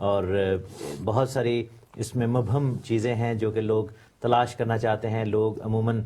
اور بہت ساری اس میں مبہم چیزیں ہیں جو کہ لوگ تلاش کرنا چاہتے ہیں. لوگ عموماً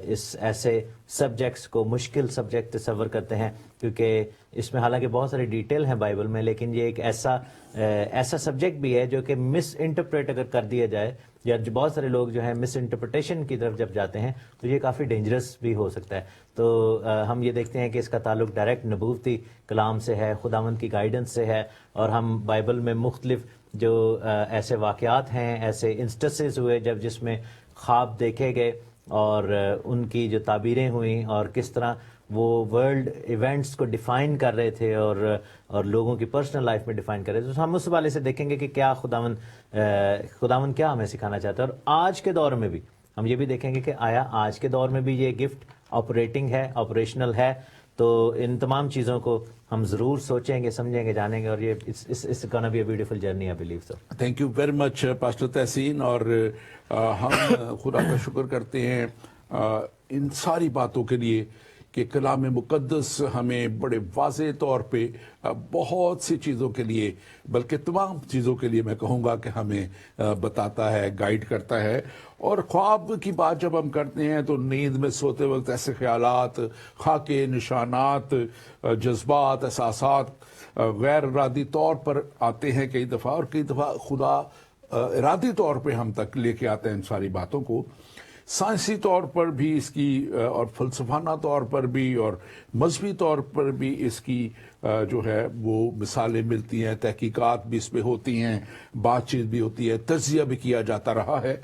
اس ایسے سبجیکٹس کو مشکل سبجیکٹ تصور کرتے ہیں کیونکہ اس میں حالانکہ بہت ساری ڈیٹیل ہیں بائبل میں, لیکن یہ ایک ایسا سبجیکٹ بھی ہے جو کہ مس انٹرپریٹ اگر کر دیا جائے, یا جو بہت سارے لوگ جو ہیں مس انٹرپریٹیشن کی طرف جب جاتے ہیں تو یہ کافی ڈینجرس بھی ہو سکتا ہے. تو ہم یہ دیکھتے ہیں کہ اس کا تعلق ڈائریکٹ نبوتی کلام سے ہے, خداوند کی گائیڈنس سے ہے, اور ہم بائبل میں مختلف جو ایسے واقعات ہیں, ایسے انسٹنسز ہوئے جس میں خواب دیکھے گئے اور ان کی جو تعبیریں ہوئیں اور کس طرح وہ ورلڈ ایونٹس کو ڈیفائن کر رہے تھے اور لوگوں کی پرسنل لائف میں ڈیفائن کر رہے تھے. تو ہم اس حوالے سے دیکھیں گے کہ کیا خداوند کیا ہمیں سکھانا چاہتا ہے. اور آج کے دور میں بھی ہم یہ بھی دیکھیں گے کہ آیا آج کے دور میں بھی یہ گفٹ آپریٹنگ ہے, آپریشنل ہے. تو ان تمام چیزوں کو ہم ضرور سوچیں گے, سمجھیں گے, جانیں گے, اور یہ اس gonna be a beautiful journey, I believe so. Thank you very much pastor Tehseen. اور ہم خدا کا شکر کرتے ہیں ان ساری باتوں کے لیے کہ کلام مقدس ہمیں بڑے واضح طور پہ بہت سی چیزوں کے لیے, بلکہ تمام چیزوں کے لیے میں کہوں گا کہ ہمیں بتاتا ہے, گائیڈ کرتا ہے. اور خواب کی بات جب ہم کرتے ہیں تو نیند میں سوتے وقت ایسے خیالات, خاکے, نشانات, جذبات, احساسات غیر ارادی طور پر آتے ہیں کئی دفعہ, اور کئی دفعہ خدا ارادی طور پہ ہم تک لے کے آتے ہیں ان ساری باتوں کو. سائنسی طور پر بھی اس کی, اور فلسفانہ طور پر بھی, اور مذہبی طور پر بھی اس کی جو ہے وہ مثالیں ملتی ہیں, تحقیقات بھی اس پہ ہوتی ہیں, بات چیت بھی ہوتی ہے, تجزیہ بھی کیا جاتا رہا ہے.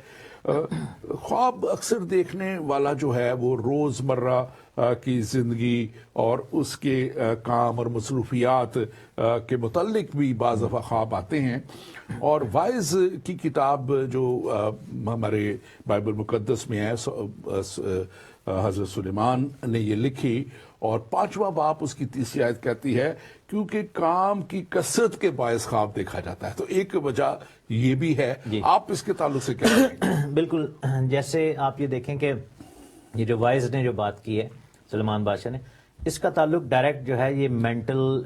خواب اکثر دیکھنے والا جو ہے وہ روزمرہ کی زندگی اور اس کے کام اور مصروفیات کے متعلق بھی بعض دفعہ خواب آتے ہیں. اور وائز کی کتاب جو ہمارے بائبل مقدس میں ہے, حضرت سلیمان نے یہ لکھی, اور 5واں باب اس کی 30 آیت کہتی ہے کیونکہ کام کی کثرت کے باعث خواب دیکھا جاتا ہے. تو ایک وجہ یہ بھی ہے. آپ اس کے تعلق سے کیا کہیں گے؟ بالکل, جیسے آپ یہ دیکھیں کہ یہ جو وائز نے جو بات کی ہے سلیمان بادشاہ نے, اس کا تعلق ڈائریکٹ جو ہے یہ مینٹل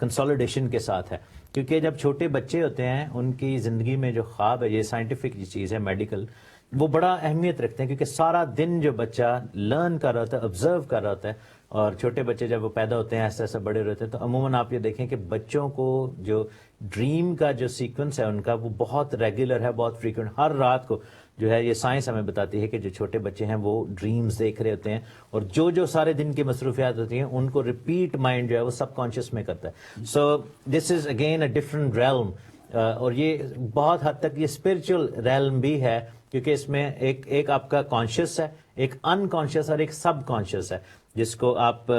کنسولیڈیشن کے ساتھ ہے. کیونکہ جب چھوٹے بچے ہوتے ہیں ان کی زندگی میں جو خواب ہے, یہ سائنٹیفک چیز ہے, میڈیکل, وہ بڑا اہمیت رکھتے ہیں کیونکہ سارا دن جو بچہ لرن کر رہا ہوتا ہے, آبزرو کر رہا ہوتا ہے. اور چھوٹے بچے جب وہ پیدا ہوتے ہیں ایسے ایسے بڑے ہوتے ہیں تو عموماً آپ یہ دیکھیں کہ بچوں کو جو ڈریم کا جو سیکوینس ہے ان کا وہ بہت ریگولر ہے, بہت فریکوینٹ. ہر رات کو جو ہے یہ سائنس ہمیں بتاتی ہے کہ جو چھوٹے بچے ہیں وہ ڈریمز دیکھ رہے ہوتے ہیں, اور جو سارے دن کی مصروفیات ہوتی ہیں ان کو ریپیٹ مائنڈ جو ہے وہ سب کانشیس میں کرتا ہے. So this is again a different realm, اور یہ بہت حد تک یہ اسپرچل ریلم بھی ہے کیونکہ اس میں ایک آپ کا کانشیس ہے, ایک ان کانشیس اور ایک سب کانشیس ہے, جس کو آپ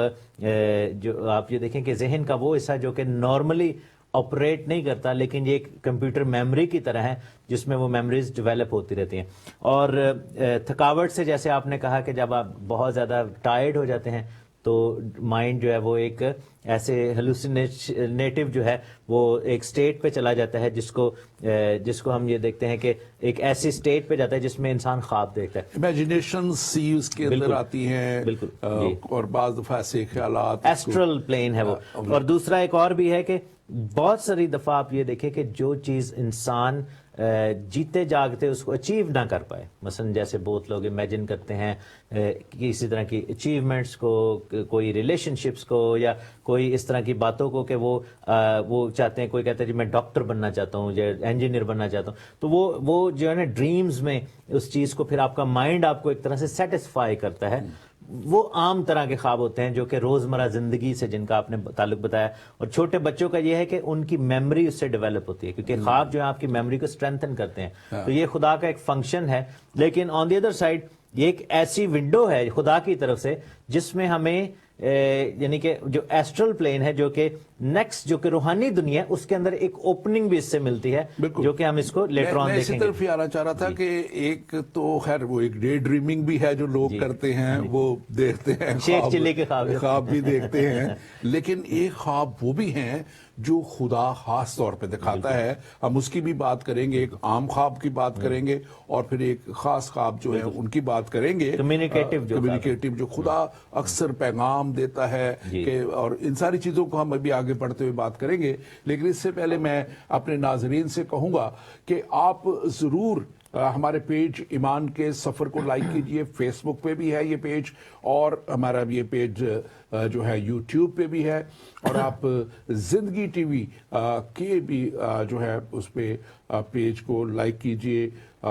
یہ دیکھیں کہ ذہن کا وہ حصہ جو کہ نارملی آپریٹ نہیں کرتا, لیکن یہ ایک کمپیوٹر میموری کی طرح ہے جس میں وہ میموریز ڈیولپ ہوتی رہتی ہیں. اور تھکاوٹ سے, جیسے آپ نے کہا کہ جب آپ بہت زیادہ ٹائرڈ ہو جاتے ہیں تو مائنڈ جو ہے وہ ایک ایسے ہیلوسینیٹو جو ہے وہ ایک سٹیٹ پہ چلا جاتا ہے جس کو ہم یہ دیکھتے ہیں کہ ایک ایسی سٹیٹ پہ جاتا ہے جس میں انسان خواب دیکھتا ہے. امیجنیشن سی اس کے اندر آتی ہیں, بالکل, اور بعض دفعہ ایسے خیالات, ایسٹرل پلین ہے وہ. اور دوسرا ایک اور بھی ہے کہ بہت ساری دفعہ آپ یہ دیکھیں کہ جو چیز انسان جیتے جاگتے اس کو اچیو نہ کر پائے, مثلا جیسے بہت لوگ امیجن کرتے ہیں کسی طرح کی اچیومنٹس کو, کوئی ریلیشن شپس کو, یا کوئی اس طرح کی باتوں کو کہ وہ چاہتے ہیں, کوئی کہتا ہے جی میں ڈاکٹر بننا چاہتا ہوں یا انجینئر بننا چاہتا ہوں, تو وہ جو ہے نا ڈریمز میں اس چیز کو پھر آپ کا مائنڈ آپ کو ایک طرح سے سیٹسفائی کرتا ہے. وہ عام طرح کے خواب ہوتے ہیں جو کہ روزمرہ زندگی سے جن کا آپ نے تعلق بتایا. اور چھوٹے بچوں کا یہ ہے کہ ان کی میموری اس سے ڈیولپ ہوتی ہے کیونکہ خواب جو ہے آپ کی میموری کو اسٹرینتھن کرتے ہیں. تو یہ خدا کا ایک فنکشن ہے. لیکن آن دی ادر سائڈ یہ ایک ایسی ونڈو ہے خدا کی طرف سے جس میں ہمیں یعنی کہ جو ایسٹرل پلین ہے, جو کہ نیکسٹ جو کہ روحانی دنیا ہے, اس کے اندر ایک اوپننگ بھی اس سے ملتی ہے, جو کہ ہم اس کو لیٹر آن دیکھیں گے. میں اسی طرف ہی آنا چاہ رہا تھا کہ ایک تو خیر وہ ایک ڈے ڈریمنگ بھی ہے جو لوگ کرتے ہیں, وہ دیکھتے ہیں, شیخ چلی کے خواب بھی دیکھتے ہیں, لیکن ایک خواب وہ بھی ہیں جو خدا خاص طور پہ دکھاتا ہے. ہم اس کی بھی بات کریں گے, ایک عام خواب کی بات کریں گے, اور پھر ایک خاص خواب جو ہے ان کی بات کریں گے, کمیونیکیٹو جو خدا اکثر پیغام پیغام دیتا ہے کہ اور ان ساری چیزوں کو ہم ابھی آگے بڑھتے ہوئے بات کریں گے، لیکن اس سے پہلے میں اپنے ناظرین سے کہوں گا کہ آپ ضرور ہمارے پیج ایمان کے سفر کو لائک کیجئے، فیس بک پہ بھی ہے یہ پیج، اور ہمارا یہ پیج جو ہے یوٹیوب پہ بھی ہے، اور آپ زندگی ٹی وی کے بھی جو ہے اس پہ پیج کو لائک کیجئے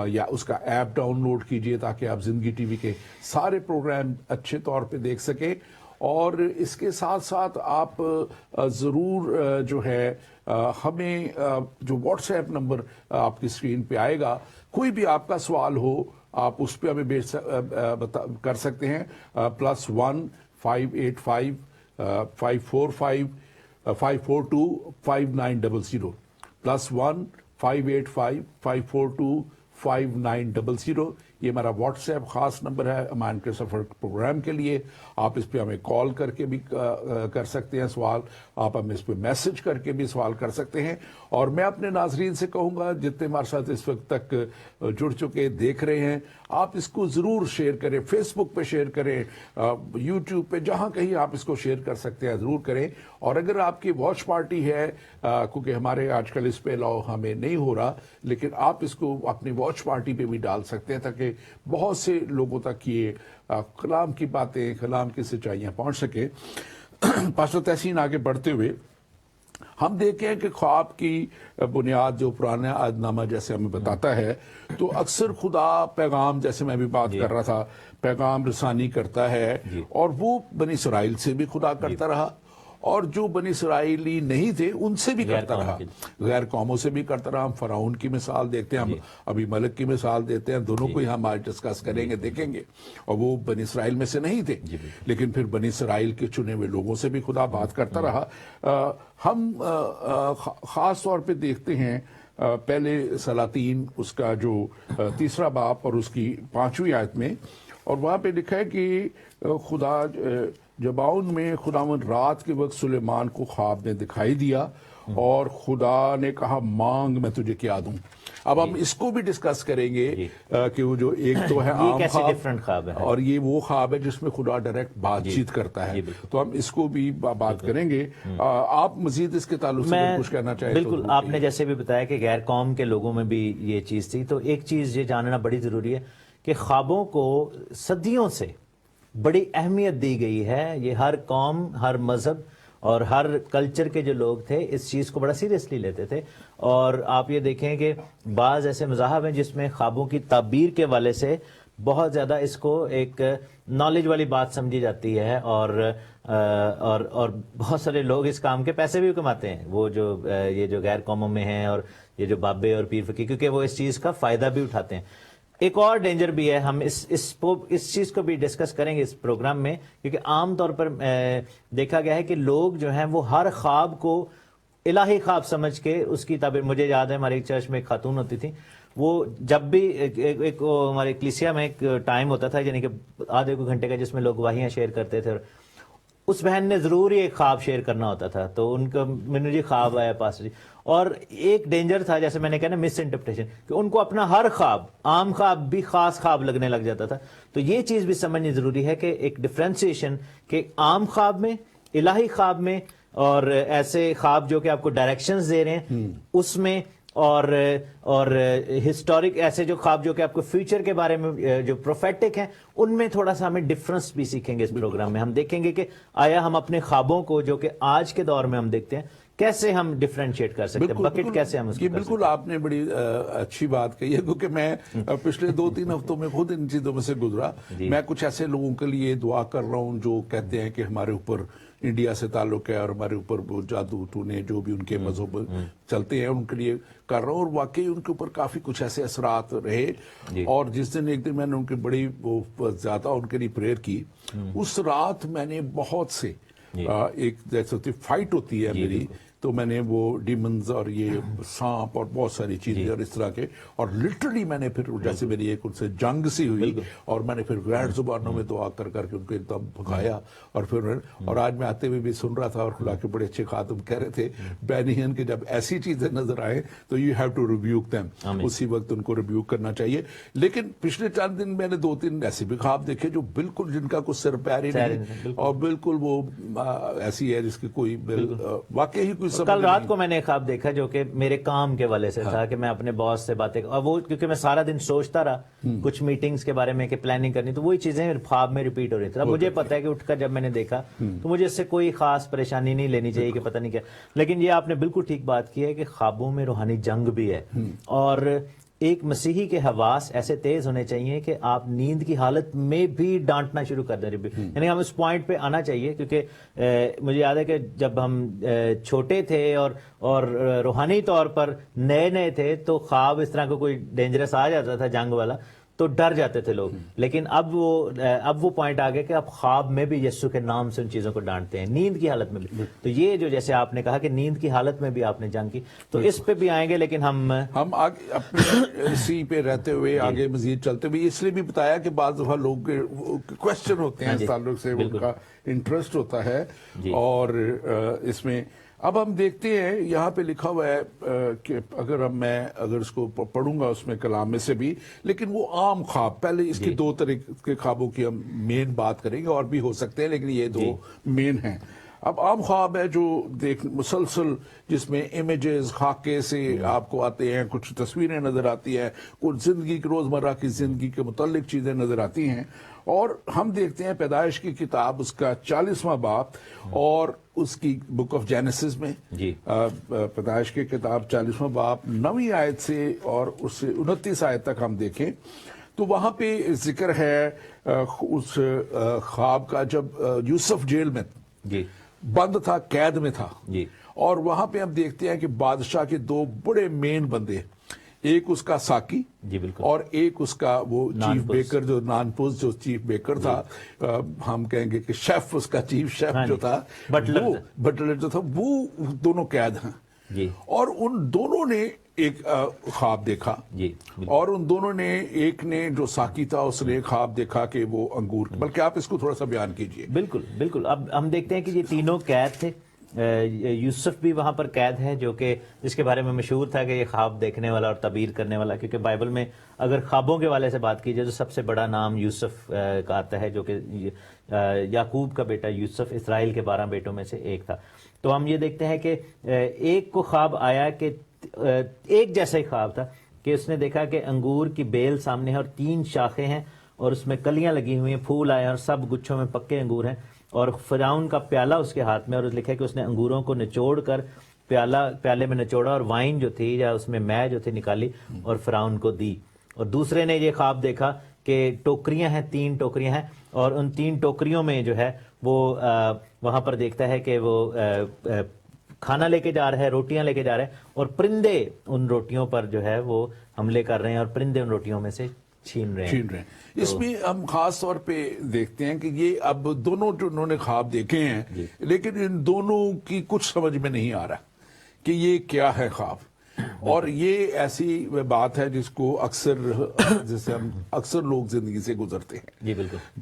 یا اس کا ایپ ڈاؤن لوڈ کیجئے تاکہ آپ زندگی ٹی وی کے سارے پروگرام اچھے طور پہ دیکھ سکیں۔ اور اس کے ساتھ ساتھ آپ ضرور جو ہے ہمیں جو واٹس ایپ نمبر آپ کی اسکرین پہ آئے گا، کوئی بھی آپ کا سوال ہو آپ اس پہ ہمیں کر سکتے ہیں، +1 585 545 542 5900 +1 585 542 5900 یہ ہمارا واٹس ایپ خاص نمبر ہے ایمان کے سفر پروگرام کے لیے۔ آپ اس پہ ہمیں کال کر کے بھی کر سکتے ہیں سوال، آپ ہمیں اس پہ میسج کر کے بھی سوال کر سکتے ہیں۔ اور میں اپنے ناظرین سے کہوں گا جتنے ہمارے ساتھ اس وقت تک جڑ چکے دیکھ رہے ہیں، آپ اس کو ضرور شیئر کریں، فیس بک پہ شیئر کریں، یوٹیوب پہ جہاں کہیں آپ اس کو شیئر کر سکتے ہیں ضرور کریں۔ اور اگر آپ کی واچ پارٹی ہے، کیونکہ ہمارے آج کل اس پہ الاؤ ہمیں نہیں ہو رہا، لیکن آپ اس کو اپنی واچ پارٹی پہ بھی ڈال سکتے ہیں تاکہ بہت سے لوگوں تک یہ کلام کی باتیں، کلام کی سچائیاں پہنچ سکے۔ پاسٹر تحسین آگے بڑھتے ہوئے ہم دیکھیں کہ خواب کی بنیاد جو پرانا عہد نامہ جیسے ہمیں بتاتا ہے، تو اکثر خدا پیغام، جیسے میں بھی بات کر رہا تھا، پیغام رسانی کرتا ہے، اور وہ بنی اسرائیل سے بھی خدا کرتا رہا، اور جو بنی اسرائیلی نہیں تھے ان سے بھی کرتا رہا، غیر قوموں سے بھی کرتا رہا۔ ہم فرعون کی مثال دیکھتے ہیں، ہم ابھی ملک کی مثال دیتے ہیں، دونوں کو ہی ہم آج ڈسکس کریں گے، دیکھیں گے، اور وہ بنی اسرائیل میں سے نہیں تھے، لیکن پھر بنی اسرائیل کے چنے ہوئے لوگوں سے بھی خدا بات کرتا رہا۔ ہم خاص طور پہ دیکھتے ہیں پہلے سلاطین اس کا جو 3 باب اور اس کی 5ویں آیت میں، اور وہاں پہ لکھا ہے کہ خدا جباؤن میں خداوند رات کے وقت سلیمان کو خواب میں دکھائی دیا، اور خدا نے کہا مانگ میں تجھے کیا دوں۔ اب ہم اس کو بھی ڈسکس کریں گے کہ وہ جو ایک تو ہے عام خواب، اور یہ وہ خواب ہے جس میں خدا ڈائریکٹ بات چیت کرتا ہے، تو ہم اس کو بھی بات کریں گے۔ آپ مزید اس کے تعلق سے کچھ کہنا چاہیں؟ بالکل، آپ نے جیسے بھی بتایا کہ غیر قوم کے لوگوں میں بھی یہ چیز تھی، تو ایک چیز یہ جاننا بڑی ضروری ہے کہ خوابوں کو صدیوں سے بڑی اہمیت دی گئی ہے۔ یہ ہر قوم، ہر مذہب اور ہر کلچر کے جو لوگ تھے اس چیز کو بڑا سیریسلی لیتے تھے، اور آپ یہ دیکھیں کہ بعض ایسے مذاہب ہیں جس میں خوابوں کی تعبیر کے والے سے بہت زیادہ اس کو ایک نالج والی بات سمجھی جاتی ہے، اور بہت سارے لوگ اس کام کے پیسے بھی کماتے ہیں، وہ جو یہ جو غیر قوموں میں ہیں اور یہ جو بابے اور پیر فقیر، کیونکہ وہ اس چیز کا فائدہ بھی اٹھاتے ہیں۔ ایک اور ڈینجر بھی ہے، ہم اس چیز کو بھی ڈسکس کریں گے اس پروگرام میں، کیونکہ عام طور پر دیکھا گیا ہے کہ لوگ جو ہیں وہ ہر خواب کو الہی خواب سمجھ کے اس کی تعبیر۔ مجھے یاد ہے ہمارے ایک چرچ میں ایک خاتون ہوتی تھی، وہ جب بھی ایک ہمارے کلیسیا میں ایک ٹائم ہوتا تھا، یعنی کہ آدھے کو گھنٹے کا، جس میں لوگ واہیاں شیئر کرتے تھے، اس بہن نے ضرور ایک خواب شیئر کرنا ہوتا تھا، تو ان کا میں جی خواب آیا پاسٹر جی، اور ایک ڈینجر تھا جیسے میں نے کہا نا مس انٹرپریٹیشن، کہ ان کو اپنا ہر خواب، عام خواب بھی خاص خواب لگنے لگ جاتا تھا۔ تو یہ چیز بھی سمجھنی ضروری ہے کہ ایک ڈفرینسیشن کہ عام خواب میں، الہی خواب میں، اور ایسے خواب جو کہ آپ کو ڈائریکشنز دے رہے ہیں اس میں، اور ہسٹورک ایسے جو خواب جو کہ آپ کو فیوچر کے بارے میں جو پروفیٹک ہیں، ان میں تھوڑا سا ہمیں ڈفرنس بھی سیکھیں گے اس پروگرام میں۔ ہم دیکھیں گے کہ آیا ہم اپنے خوابوں کو جو کہ آج کے دور میں ہم دیکھتے ہیں کیسے ہم ڈیفرینشیٹ کر سکتے ہیں، بکٹ کیسے ہم اس کو کر سکتے ہیں۔ بالکل آپ نے بڑی اچھی بات کہی ہے، کیونکہ میں پچھلے 2-3 ہفتوں میں خود ان چیزوں میں سے گزرا۔ میں کچھ ایسے لوگوں کے لیے دعا کر رہا ہوں جو کہتے ہیں کہ ہمارے اوپر انڈیا سے تعلق ہے اور ہمارے اوپر وہ جادو ٹونے جو بھی ان کے مذہب چلتے ہیں ان کے لیے کر رہا ہوں، اور واقعی ان کے اوپر کافی کچھ ایسے اثرات رہے۔ اور جس دن ایک دن میں نے ان کی بڑی زیادہ ان کے لیے پریئر کی، اس رات میں نے بہت سے ایک جیسے ہوتی فائٹ ہوتی ہے میری تو میں نے وہ ڈیمنز اور یہ سانپ اور بہت ساری چیزیں اور اس طرح کے, اور لٹرلی میں نے پھر جیسے میری ایک ان سے جنگ سی ہوئی اور میں نے پھر غیر زبانوں میں دعا کر کر کے ان کو ایک دم بھگایا. اور پھر اور آج میں آتے ہوئے بھی سن رہا تھا اور خدا کے بڑے اچھے خاتم کہہ رہے تھے بینیہن کہ جب ایسی چیزیں نظر آئیں تو یو ہیو ٹو ریبیوک دیم, اسی وقت ان کو ریبیوک کرنا چاہیے. لیکن پچھلے چند دن میں نے 2-3 ایسے بھی خواب دیکھے جو بالکل جن کا کوئی سر پیر ہی نہیں اور بالکل وہ ایسی ہے جس کی کوئی واقعی کوئی سمجھ. کل رات کو میں نے ایک خواب دیکھا جو کہ میرے کام کے والے سے تھا کہ میں اپنے باس سے باتیں, اور وہ کیونکہ میں سارا دن سوچتا رہا کچھ میٹنگز کے بارے میں کہ پلاننگ کرنی, تو وہی چیزیں خواب میں ریپیٹ ہو رہی تھی. اب مجھے پتا ہے کہ اٹھ کر جب میں نے دیکھا تو مجھے اس سے کوئی خاص پریشانی نہیں لینی چاہیے کہ پتہ نہیں کیا. لیکن یہ آپ نے بالکل ٹھیک بات کی ہے کہ خوابوں میں روحانی جنگ بھی ہے, اور ایک مسیحی کے حواس ایسے تیز ہونے چاہیے کہ آپ نیند کی حالت میں بھی ڈانٹنا شروع کر دیں. یعنی ہم اس پوائنٹ پہ آنا چاہیے, کیونکہ مجھے یاد ہے کہ جب ہم چھوٹے تھے اور روحانی طور پر نئے تھے تو خواب اس طرح کا کوئی ڈینجرس آ جاتا تھا جنگ والا تو ڈر جاتے تھے لوگ. لیکن اب وہ پوائنٹ آ گیا کہ آپ خواب میں بھی یسوع کے نام سے ان چیزوں کو ڈانٹتے ہیں, نیند کی حالت میں بھی. تو یہ جو جیسے آپ نے کہا کہ نیند کی حالت میں بھی آپ نے جنگ کی, تو اس پہ بھی آئیں گے. لیکن ہم آگے اپنے اسی پہ رہتے ہوئے آگے مزید چلتے ہوئے اس لیے بھی بتایا کہ بعض دفعہ لوگ کوشچن ہوتے ہیں اس تعلق سے, ان کا انٹرسٹ ہوتا ہے. اور اس میں اب ہم دیکھتے ہیں یہاں پہ لکھا ہوا ہے کہ اگر اس کو پڑھوں گا اس میں کلام میں سے بھی, لیکن وہ عام خواب, پہلے اس کی 2 طرح کے خوابوں کی ہم مین بات کریں گے, اور بھی ہو سکتے ہیں لیکن یہ 2 مین ہیں. اب عام خواب ہے جو مسلسل جس میں امیجز خاکے سے آپ کو آتے ہیں, کچھ تصویریں نظر آتی ہیں, کچھ زندگی کی روزمرہ کی زندگی کے متعلق چیزیں نظر آتی ہیں. اور ہم دیکھتے ہیں پیدائش کی کتاب اس کا 40واں باب اور اس کی بک آف جینیسس میں پیدائش کی کتاب 40واں باب 9ویں آیت سے اور اس سے 29 آیت تک ہم دیکھیں تو وہاں پہ ذکر ہے اس خواب کا جب یوسف جیل میں بند تھا, قید میں تھا. اور وہاں پہ ہم دیکھتے ہیں کہ بادشاہ کے 2 بڑے مین بندے, ایک اس کا ساکی اور ایک اس کا وہ چیف بیکر جو نانپوز جو چیف بیکر تھا, ہم کہیں گے کہ شیف, اس کا چیف شیف جو تھا, بٹلر جو تھا, وہ دونوں قید ہیں. اور ان دونوں نے ایک خواب دیکھا, اور ان دونوں نے, ایک نے جو ساکی تھا اس نے خواب دیکھا کہ وہ انگور, بلکہ آپ اس کو تھوڑا سا بیان کیجئے. بالکل. اب ہم دیکھتے ہیں کہ یہ تینوں قید تھے. یوسف بھی وہاں پر قید ہے جو کہ جس کے بارے میں مشہور تھا کہ یہ خواب دیکھنے والا اور تعبیر کرنے والا, کیونکہ بائبل میں اگر خوابوں کے والے سے بات کی جائے تو سب سے بڑا نام یوسف کا آتا ہے, جو کہ یعقوب کا بیٹا یوسف اسرائیل کے 12 بیٹوں میں سے ایک تھا. تو ہم یہ دیکھتے ہیں کہ ایک کو خواب آیا کہ ایک جیسا ہی خواب تھا کہ اس نے دیکھا کہ انگور کی بیل سامنے ہے اور 3 شاخیں ہیں اور اس میں کلیاں لگی ہوئی ہیں, پھول آئے ہیں اور سب گچھوں میں پکے انگور ہیں, اور فرعون کا پیالہ اس کے ہاتھ میں, اور لکھا کہ اس نے انگوروں کو نچوڑ کر پیالے میں نچوڑا اور وائن جو تھی یا اس میں مے جو تھی نکالی اور فرعون کو دی. اور دوسرے نے یہ خواب دیکھا کہ ٹوکریاں ہیں, 3 ٹوکریاں ہیں, اور ان 3 ٹوکریوں میں جو ہے وہ وہاں پر دیکھتا ہے کہ وہ کھانا لے کے جا رہا ہے, روٹیاں لے کے جا رہے ہیں, اور پرندے ان روٹیوں پر جو ہے وہ حملے کر رہے ہیں اور پرندے ان روٹیوں میں سے چھین رہے ہیں. اس میں ہم خاص طور پہ دیکھتے ہیں کہ یہ اب دونوں جو انہوں نے خواب دیکھے ہیں, لیکن ان دونوں کی کچھ سمجھ میں نہیں آ رہا کہ یہ کیا ہے خواب. اور یہ ایسی بات ہے جس کو جسے ہم اکثر لوگ زندگی سے گزرتے ہیں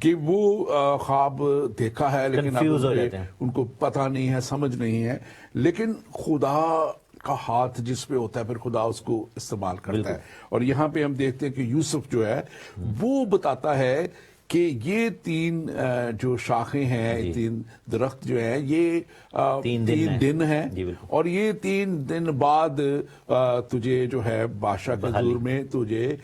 کہ وہ خواب دیکھا ہے لیکن ان کو پتہ نہیں ہے, سمجھ نہیں ہے, لیکن خدا کا ہاتھ جس پہ ہوتا ہے پھر خدا اس کو استعمال کرتا ہے. اور یہاں پہ ہم دیکھتے ہیں کہ یوسف جو ہے وہ بتاتا ہے کہ یہ 3 جو شاخیں ہیں, 3 درخت جو ہیں, یہ 3 دن ہیں, اور یہ 3 دن بعد تجھے جو ہے بادشاہ کے حضور میں تجھے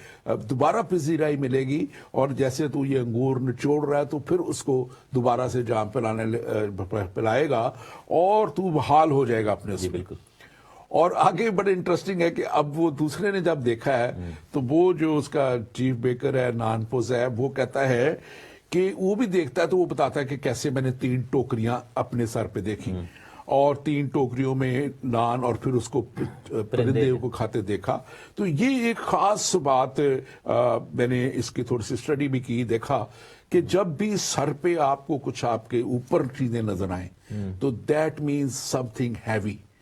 دوبارہ پذیرائی ملے گی, اور جیسے تو یہ انگور نچوڑ رہا ہے تو پھر اس کو دوبارہ سے جام پلائے گا اور تو بحال ہو جائے گا اپنے اس میں. اور آگے بڑے انٹرسٹنگ ہے کہ اب وہ دوسرے نے جب دیکھا ہے تو وہ جو اس کا چیف بیکر ہے, نانپوز ہے, وہ کہتا ہے کہ وہ بھی دیکھتا ہے تو وہ بتاتا ہے کہ کیسے میں نے 3 ٹوکریاں اپنے سر پہ دیکھی اور 3 ٹوکریوں میں نان اور پھر اس کو پرندے کو کھاتے دیکھا. تو یہ ایک خاص بات میں نے اس کی تھوڑی سی اسٹڈی بھی کی, دیکھا کہ جب بھی سر پہ آپ کو کچھ آپ کے اوپر چیزیں نظر آئیں تو that means something heavy,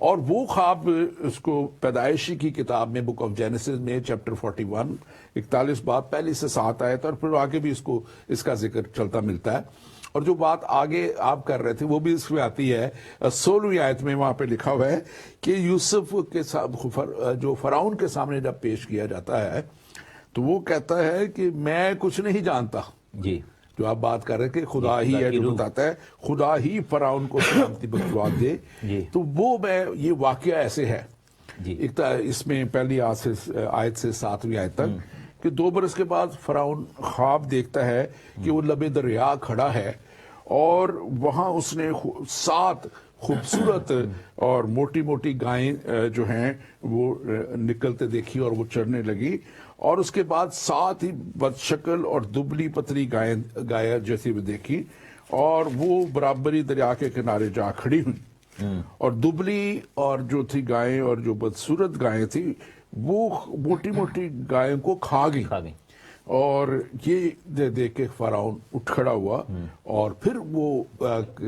اور وہ خواب اس کو پیدائشی کی کتاب میں بک آف جینیسس میں چیپٹر 41 41 بات پہلی سے 7 آیت اور پھر آگے بھی اس کا ذکر چلتا ملتا ہے. اور جو بات آگے آپ کر رہے تھے وہ بھی اس میں آتی ہے 16ویں آیت میں. وہاں پہ لکھا ہوا ہے کہ یوسف کے جو فرعون کے سامنے جب پیش کیا جاتا ہے تو وہ کہتا ہے کہ میں کچھ نہیں جانتا. جی جو آپ بات کر رہے کہ خدا ہی ہے جو بتاتا ہے, خدا ہی فرعون کو سلامتی بخشوا دے. تو وہ یہ واقعہ ایسے ہے جی اس میں پہلی آیت سے 7ویں آیت تک کہ 2 برس کے بعد فرعون خواب دیکھتا ہے کہ وہ لبے دریا کھڑا ہے اور وہاں اس نے 7 خوبصورت اور موٹی موٹی گائیں جو ہیں وہ نکلتے دیکھی اور وہ چرنے لگی, اور اس کے بعد 7 ہی بدشکل اور دبلی پتلی گائے جیسی بھی دیکھی, اور وہ برابری دریا کے کنارے جا کھڑی ہوئی, اور دبلی اور جو تھی گائیں اور جو بدصورت گائیں تھی وہ موٹی موٹی گائیں کو کھا گئی. اور یہ دیکھ کے فرعون اٹھ کھڑا ہوا اور پھر وہ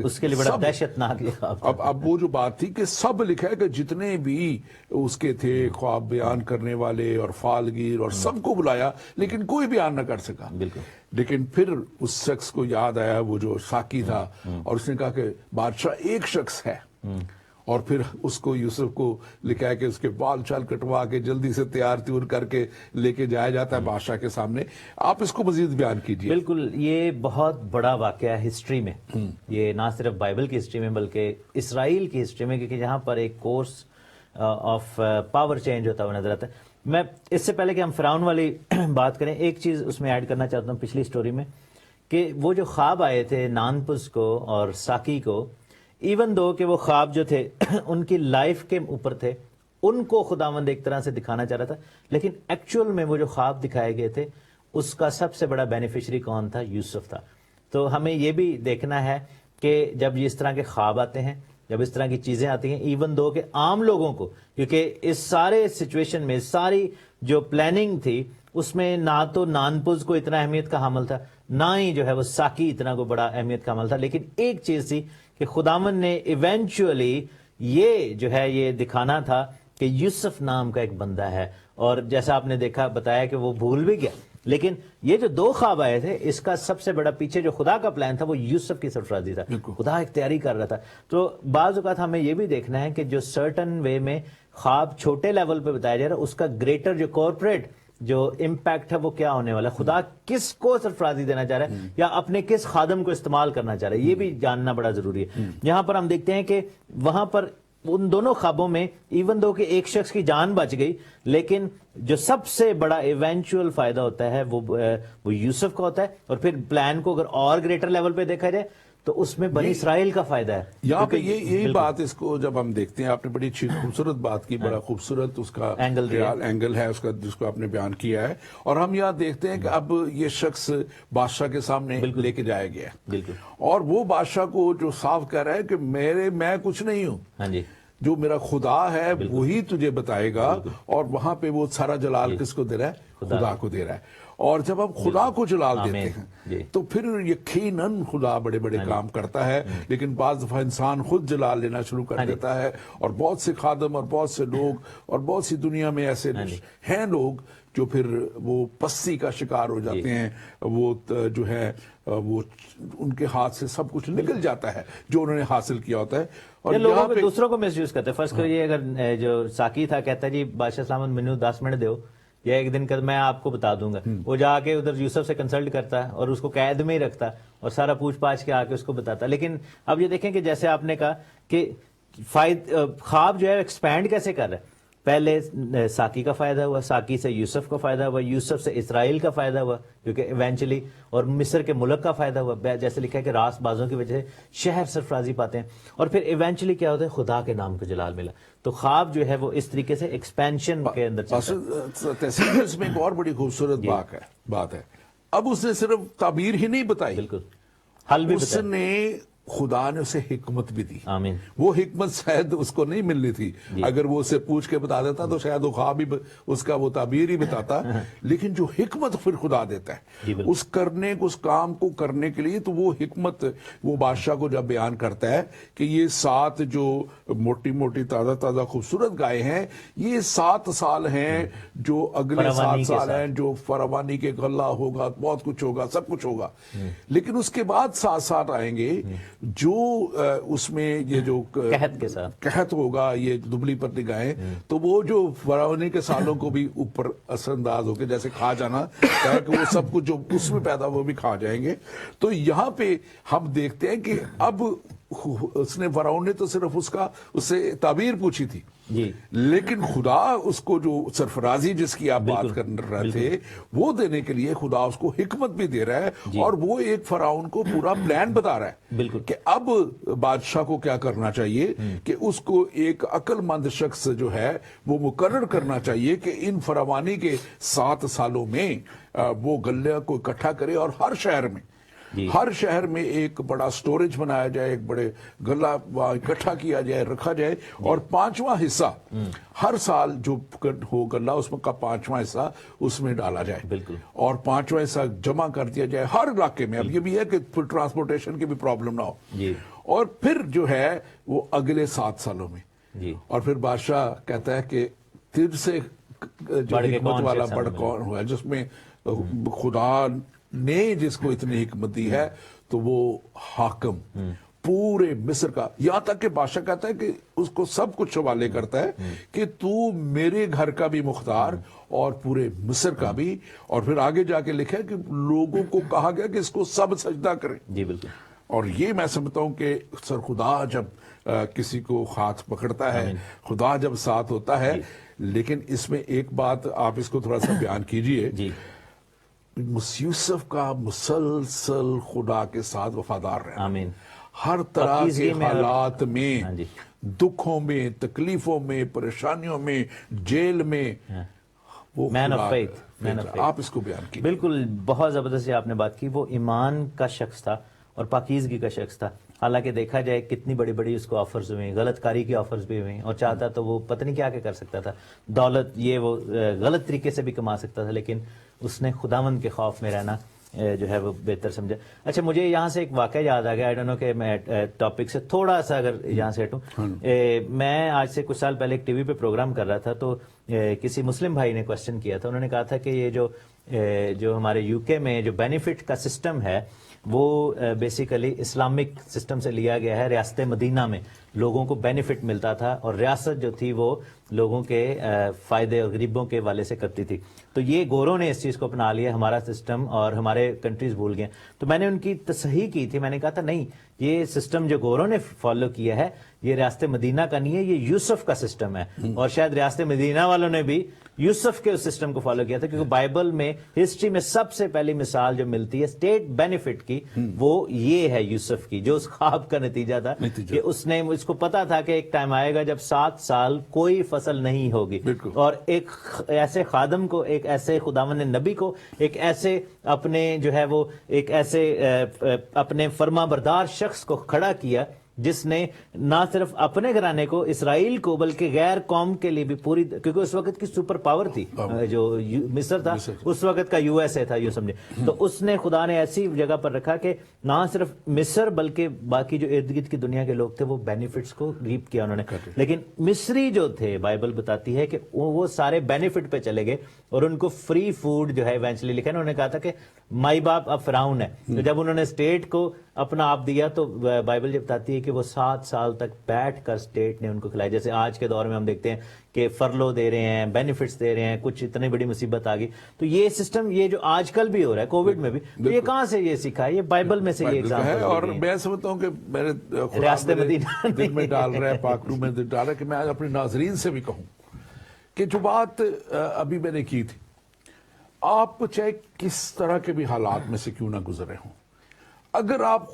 اس کے لیے بڑا دہشتناک اب وہ جو بات تھی کہ سب لکھا ہے کہ جتنے بھی اس کے تھے خواب بیان کرنے والے اور فالگیر اور سب کو بلایا لیکن کوئی بیان نہ کر سکا. لیکن پھر اس شخص کو یاد آیا وہ جو ساقی تھا, اور اس نے کہا کہ بادشاہ ایک شخص ہے, اور پھر اس کو یوسف کو لکھا ہے کہ اس کے بال چال کٹوا کے جلدی سے تیار تیور کر کے لے کے جایا جاتا ہے بادشاہ کے سامنے. آپ اس کو مزید بیان کیجئے. بالکل, یہ بہت بڑا واقعہ ہے ہسٹری میں, یہ نہ صرف بائبل کی ہسٹری میں بلکہ اسرائیل کی ہسٹری میں, کیونکہ یہاں پر ایک کورس آف پاور چینج ہوتا ہوا نظر آتا ہے. میں اس سے پہلے کہ ہم فرعون والی بات کریں ایک چیز اس میں ایڈ کرنا چاہتا ہوں پچھلی سٹوری میں, کہ وہ جو خواب آئے تھے نانپس کو اور ساکی کو, ایون دو کہ وہ خواب جو تھے ان کی لائف کے اوپر تھے, ان کو خداوند ایک طرح سے دکھانا چاہ رہا تھا, لیکن ایکچوئل میں وہ جو خواب دکھائے گئے تھے اس کا سب سے بڑا بینیفیشری کون تھا؟ یوسف تھا. تو ہمیں یہ بھی دیکھنا ہے کہ جب اس طرح کے خواب آتے ہیں, جب اس طرح کی چیزیں آتی ہیں, ایون دو کہ عام لوگوں کو, کیونکہ اس سارے سچویشن میں ساری جو پلاننگ تھی اس میں نہ تو نانپز کو اتنا اہمیت کا حامل تھا, نہ ہی جو ہے وہ ساکی اتنا کو بڑا اہمیت کا حامل تھا, لیکن ایک چیز تھی کہ خداوند نے ایونچولی یہ جو ہے یہ دکھانا تھا کہ یوسف نام کا ایک بندہ ہے, اور جیسا آپ نے دیکھا بتایا کہ وہ بھول بھی گیا, لیکن یہ جو 2 خواب آئے تھے اس کا سب سے بڑا پیچھے جو خدا کا پلان تھا وہ یوسف کی سرفرازی تھا. خدا ایک تیاری کر رہا تھا. تو بعض اوقات ہمیں یہ بھی دیکھنا ہے کہ جو سرٹن وے میں خواب چھوٹے لیول پہ بتایا جا رہا ہے اس کا گریٹر جو کارپوریٹ جو امپیکٹ ہے وہ کیا ہونے والا ہے, خدا کس کو سرفرازی دینا چاہ رہا ہے یا اپنے کس خادم کو استعمال کرنا چاہ رہا ہے, یہ بھی جاننا بڑا ضروری ہے. یہاں پر ہم دیکھتے ہیں کہ وہاں پر ان دونوں خوابوں میں ایون دو کہ ایک شخص کی جان بچ گئی, لیکن جو سب سے بڑا ایونچوئل فائدہ ہوتا ہے وہ یوسف کا ہوتا ہے. اور پھر پلان کو اگر اور گریٹر لیول پہ دیکھا جائے تو اس میں بنی اسرائیل کا فائدہ ہے. یہاں پہ یہی بات اس کو جب ہم دیکھتے ہیں, آپ نے بڑی اچھی خوبصورت بات کی, بڑا خوبصورت اس کا اینگل ہے اس کا جس کو آپ نے بیان کیا ہے, اور ہم یہاں دیکھتے ہیں کہ اب یہ شخص بادشاہ کے سامنے لے کے جایا گیا ہے, اور وہ بادشاہ کو جو صاف کہہ رہا ہے کہ میں کچھ نہیں ہوں, جو میرا خدا ہے وہی تجھے بتائے گا, اور وہاں پہ وہ سارا جلال کس کو دے رہا ہے؟ خدا کو دے رہا ہے. اور جب ہم خدا کو جلال دیتے ہیں تو پھر یقیناً خدا بڑے بڑے کام کرتا ہے, لیکن بعض دفعہ انسان خود جلال لینا شروع کر دیتا ہے, اور بہت سے خادم اور بہت سے لوگ اور بہت سی دنیا میں ایسے ہیں لوگ جو پھر وہ پستی کا شکار ہو جاتے ہیں, وہ جو ہے وہ ان کے ہاتھ سے سب کچھ نکل جاتا ہے جو انہوں نے حاصل کیا ہوتا ہے, اور لوگوں پہ دوسروں کو مس یوز کرتے ہیں. فرض کریے اگر جو ساکی تھا کہتا ہے جی بادشاہ سلامت مینو 10 منٹ دیو یا ایک دن کا میں آپ کو بتا دوں گا, وہ جا کے ادھر یوسف سے کنسلٹ کرتا ہے اور اس کو قید میں ہی رکھتا اور سارا پوچھ پاچھ کے آ کے اس کو بتاتا. لیکن اب یہ دیکھیں کہ جیسے آپ نے کہا کہ خواب جو ہے ایکسپینڈ کیسے کر رہا ہے, پہلے ساکی کا فائدہ ہوا, ساکی سے یوسف کا فائدہ ہوا, یوسف سے اسرائیل کا فائدہ ہوا کیونکہ ایونچولی, اور مصر کے ملک کا فائدہ ہوا, جیسے لکھا ہے کہ راست بازوں کی وجہ سے شہر سرفرازی پاتے ہیں, اور پھر ایونچولی کیا ہوتا ہے خدا کے نام کو جلال ملا. تو خواب جو ہے وہ اس طریقے سے ایکسپینشن کے اندر تحصیل اس میں ایک اور بڑی خوبصورت بات ہے. اب اس نے صرف تعبیر ہی نہیں بتائی, بالکل حل بھی اس نے خدا نے اسے حکمت بھی دی. آمین. وہ حکمت شاید اس کو نہیں ملنی تھی, اگر وہ اسے پوچھ کے بتا دیتا تو شاید وہ خواب ہی اس کا وہ تعبیر ہی بتاتا, لیکن جو حکمت پھر خدا دیتا ہے اس کرنے کو, اس کام کو کرنے کے لیے, تو وہ حکمت وہ بادشاہ کو جب بیان کرتا ہے کہ یہ 7 جو موٹی موٹی تازہ تازہ خوبصورت گائے ہیں, یہ 7 سال ہیں جو اگلے 7 سال ہیں جو فراوانی کے غلہ ہوگا, بہت کچھ ہوگا, سب کچھ ہوگا, لیکن اس کے بعد 7 سال آئیں گے جو اس میں یہ جو قحط کے ساتھ قحط ہوگا, یہ دبلی پتلی گائیں, تو وہ جو فراوانی کے سالوں کو بھی اوپر اثر انداز ہو کے جیسے کھا جانا ہے کہ وہ سب کچھ جو اس میں پیدا وہ بھی کھا جائیں گے. تو یہاں پہ ہم دیکھتے ہیں کہ اب اس نے فرعون نے تو صرف اس سے تعبیر پوچھی تھی, لیکن خدا اس کو جو سرفرازی جس کی آپ بات کر رہے تھے وہ دینے کے لیے خدا اس کو حکمت بھی دے رہا ہے, اور وہ ایک فرعون کو پورا پلان بتا رہا ہے کہ اب بادشاہ کو کیا کرنا چاہیے, کہ اس کو ایک عقل مند شخص جو ہے وہ مقرر کرنا چاہیے کہ ان فراوانی کے 7 سالوں میں وہ غلہ کو اکٹھا کرے, اور ہر شہر میں ایک بڑا سٹوریج بنایا جائے, ایک بڑے غلہ اکٹھا کیا جائے, رکھا جائے, اور 5واں حصہ ہر سال جو ہو غلہ اس میں کا 5واں حصہ اس میں ڈالا جائے, اور 5واں حصہ جمع کر دیا جائے ہر علاقے میں. اب یہ بھی ہے کہ پھر ٹرانسپورٹیشن کی بھی پرابلم نہ ہو, اور پھر جو ہے وہ اگلے 7 سالوں میں, اور پھر بادشاہ کہتا ہے کہ تجھ سے جو حکمت والا بڑھ کون ہوا ہے, جس میں خدا نے جس کو اتنی حکمت دی ہے, تو وہ حاکم پورے مصر کا, یہاں تک کہ بادشاہ کہتا ہے کہ اس کو سب کچھ حوالے کرتا ہے کہ تو میرے گھر کا بھی مختار اور پورے مصر کا بھی. اور پھر آگے جا کے لکھا ہے کہ لوگوں کو کہا گیا کہ اس کو سب سجدہ کریں. بالکل. اور یہ میں سمجھتا ہوں کہ سر خدا جب کسی کو ہاتھ پکڑتا ہے, خدا جب ساتھ ہوتا ہے, لیکن اس میں ایک بات آپ اس کو تھوڑا سا بیان کیجئے. یوسف کا مسلسل خدا کے ساتھ وفادار رہنا, آمین, ہر طرح کے حالات میں, دکھوں میں, تکلیفوں میں, پریشانیوں میں, جیل میں, وہ مین آف فیتھ. آپ اس کو بیان کیجئے. بالکل, بہت زبردست آپ نے بات کی. وہ ایمان کا شخص تھا اور پاکیزگی کا شخص تھا. حالانکہ دیکھا جائے کتنی بڑی بڑی اس کو آفرز ہوئے, غلط کاری کی آفرز بھی ہوئے, اور چاہتا تو وہ پتہ نہیں کیا کر سکتا تھا, دولت یہ وہ غلط طریقے سے بھی کما سکتا تھا, لیکن اس نے خداوند کے خوف میں رہنا جو ہے وہ بہتر سمجھا. اچھا, مجھے یہاں سے ایک واقعہ یاد آ گیا, آئی ڈونٹ نو کہ میں ٹاپک سے تھوڑا سا اگر یہاں سے ہٹوں. میں آج سے کچھ سال پہلے ایک ٹی وی پہ پروگرام کر رہا تھا, تو کسی مسلم بھائی نے کوشچن کیا تھا. انہوں نے کہا تھا کہ یہ جو ہمارے یو کے میں جو بینیفٹ کا سسٹم ہے وہ بیسیکلی اسلامک سسٹم سے لیا گیا ہے. ریاست مدینہ میں لوگوں کو بینیفٹ ملتا تھا, اور ریاست جو تھی وہ لوگوں کے فائدے اور غریبوں کے والے سے کرتی تھی. تو یہ گوروں نے اس چیز کو اپنا لیا, ہمارا سسٹم, اور ہمارے کنٹریز بھول گئے. تو میں نے ان کی تصحیح کی تھی, میں نے کہا تھا نہیں, یہ سسٹم جو گوروں نے فالو کیا ہے یہ ریاست مدینہ کا نہیں ہے, یہ یوسف کا سسٹم ہے. اور شاید ریاست مدینہ والوں نے بھی یوسف کے اس سسٹم کو فالو کیا تھا, کیونکہ بائبل میں ہسٹری میں سب سے پہلی مثال جو ملتی ہے اسٹیٹ بینیفٹ کی وہ یہ ہے یوسف کی, جو اس خواب کا نتیجہ تھا کہ اس کو پتا تھا کہ ایک ٹائم آئے گا جب 7 سال کوئی فصل نہیں ہوگی, اور ایک ایسے خادم کو, ایک ایسے خداوند نبی کو, ایک ایسے اپنے جو ہے وہ ایک ایسے اپنے فرما بردار شخص کو کھڑا کیا جس نے نہ صرف اپنے گھرانے کو, اسرائیل کو, بلکہ غیر قوم کے لیے بھی پوری, کیونکہ اس وقت کی سپر پاور تھی جو مصر تھا, اس وقت کا یو ایس اے تھا, یوں سمجھے. تو اس نے خدا نے ایسی جگہ پر رکھا کہ نہ صرف مصر بلکہ باقی جو ارد گرد کی دنیا کے لوگ تھے وہ بینیفٹس کو ریپ کیا انہوں نے. لیکن مصری جو تھے, بائبل بتاتی ہے کہ وہ سارے بینیفٹ پہ چلے گئے, اور ان کو فری فوڈ جو ہے ایونچولی لکھا ہے. انہوں نے کہا تھا کہ مائی باپ اب فرعون ہے. تو جب انہوں نے اسٹیٹ کو اپنا آپ دیا تو بائبل یہ بتاتی ہے کہ وہ 7 سال تک بیٹھ کر اسٹیٹ نے ان کو کھلایا. جیسے آج کے دور میں ہم دیکھتے ہیں کہ فرلو دے رہے ہیں, بینیفٹس دے رہے ہیں, کچھ اتنی بڑی مصیبت آ گئی. تو یہ سسٹم, یہ جو آج کل بھی ہو رہا ہے کووڈ میں بھی, تو یہ کہاں سے یہ سیکھا ہے؟ یہ بائبل میں سے یہ ایگزامپل ہے. اور میں سمجھتا ہوں کہ میرے ریاست مدینہ دل میں ڈال رہا ہے, پاک روح میں ڈال رہا ہے کہ میں اپنے ناظرین سے بھی کہوں کہ جو بات ابھی میں نے کی تھی, آپ چاہے کس طرح کے بھی حالات میں سے کیوں نہ گزرے ہوں, اگر آپ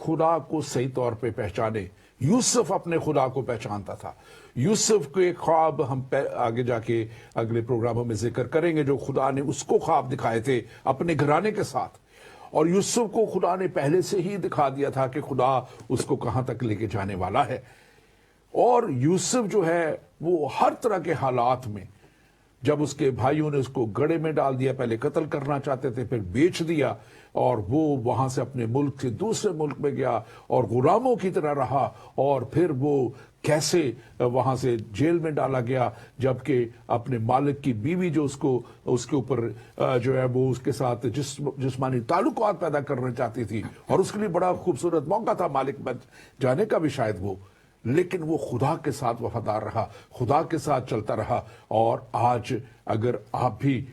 خدا کو صحیح طور پہ پہچانے. یوسف اپنے خدا کو پہچانتا تھا. یوسف کے خواب ہم آگے جا کے اگلے پروگراموں میں ذکر کریں گے, جو خدا نے اس کو خواب دکھائے تھے اپنے گھرانے کے ساتھ, اور یوسف کو خدا نے پہلے سے ہی دکھا دیا تھا کہ خدا اس کو کہاں تک لے کے جانے والا ہے. اور یوسف جو ہے وہ ہر طرح کے حالات میں، جب اس کے بھائیوں نے اس کو گڑھے میں ڈال دیا، پہلے قتل کرنا چاہتے تھے، پھر بیچ دیا، اور وہ وہاں سے اپنے ملک سے دوسرے ملک میں گیا اور غلاموں کی طرح رہا، اور پھر وہ کیسے وہاں سے جیل میں ڈالا گیا، جبکہ اپنے مالک کی بیوی جو اس کے اوپر جو ہے وہ اس کے ساتھ جسمانی تعلقات پیدا کرنا چاہتی تھی، اور اس کے لیے بڑا خوبصورت موقع تھا مالک بن جانے کا بھی شاید وہ، لیکن وہ خدا کے ساتھ وفادار رہا، خدا کے ساتھ چلتا رہا. اور آج اگر آپ بھی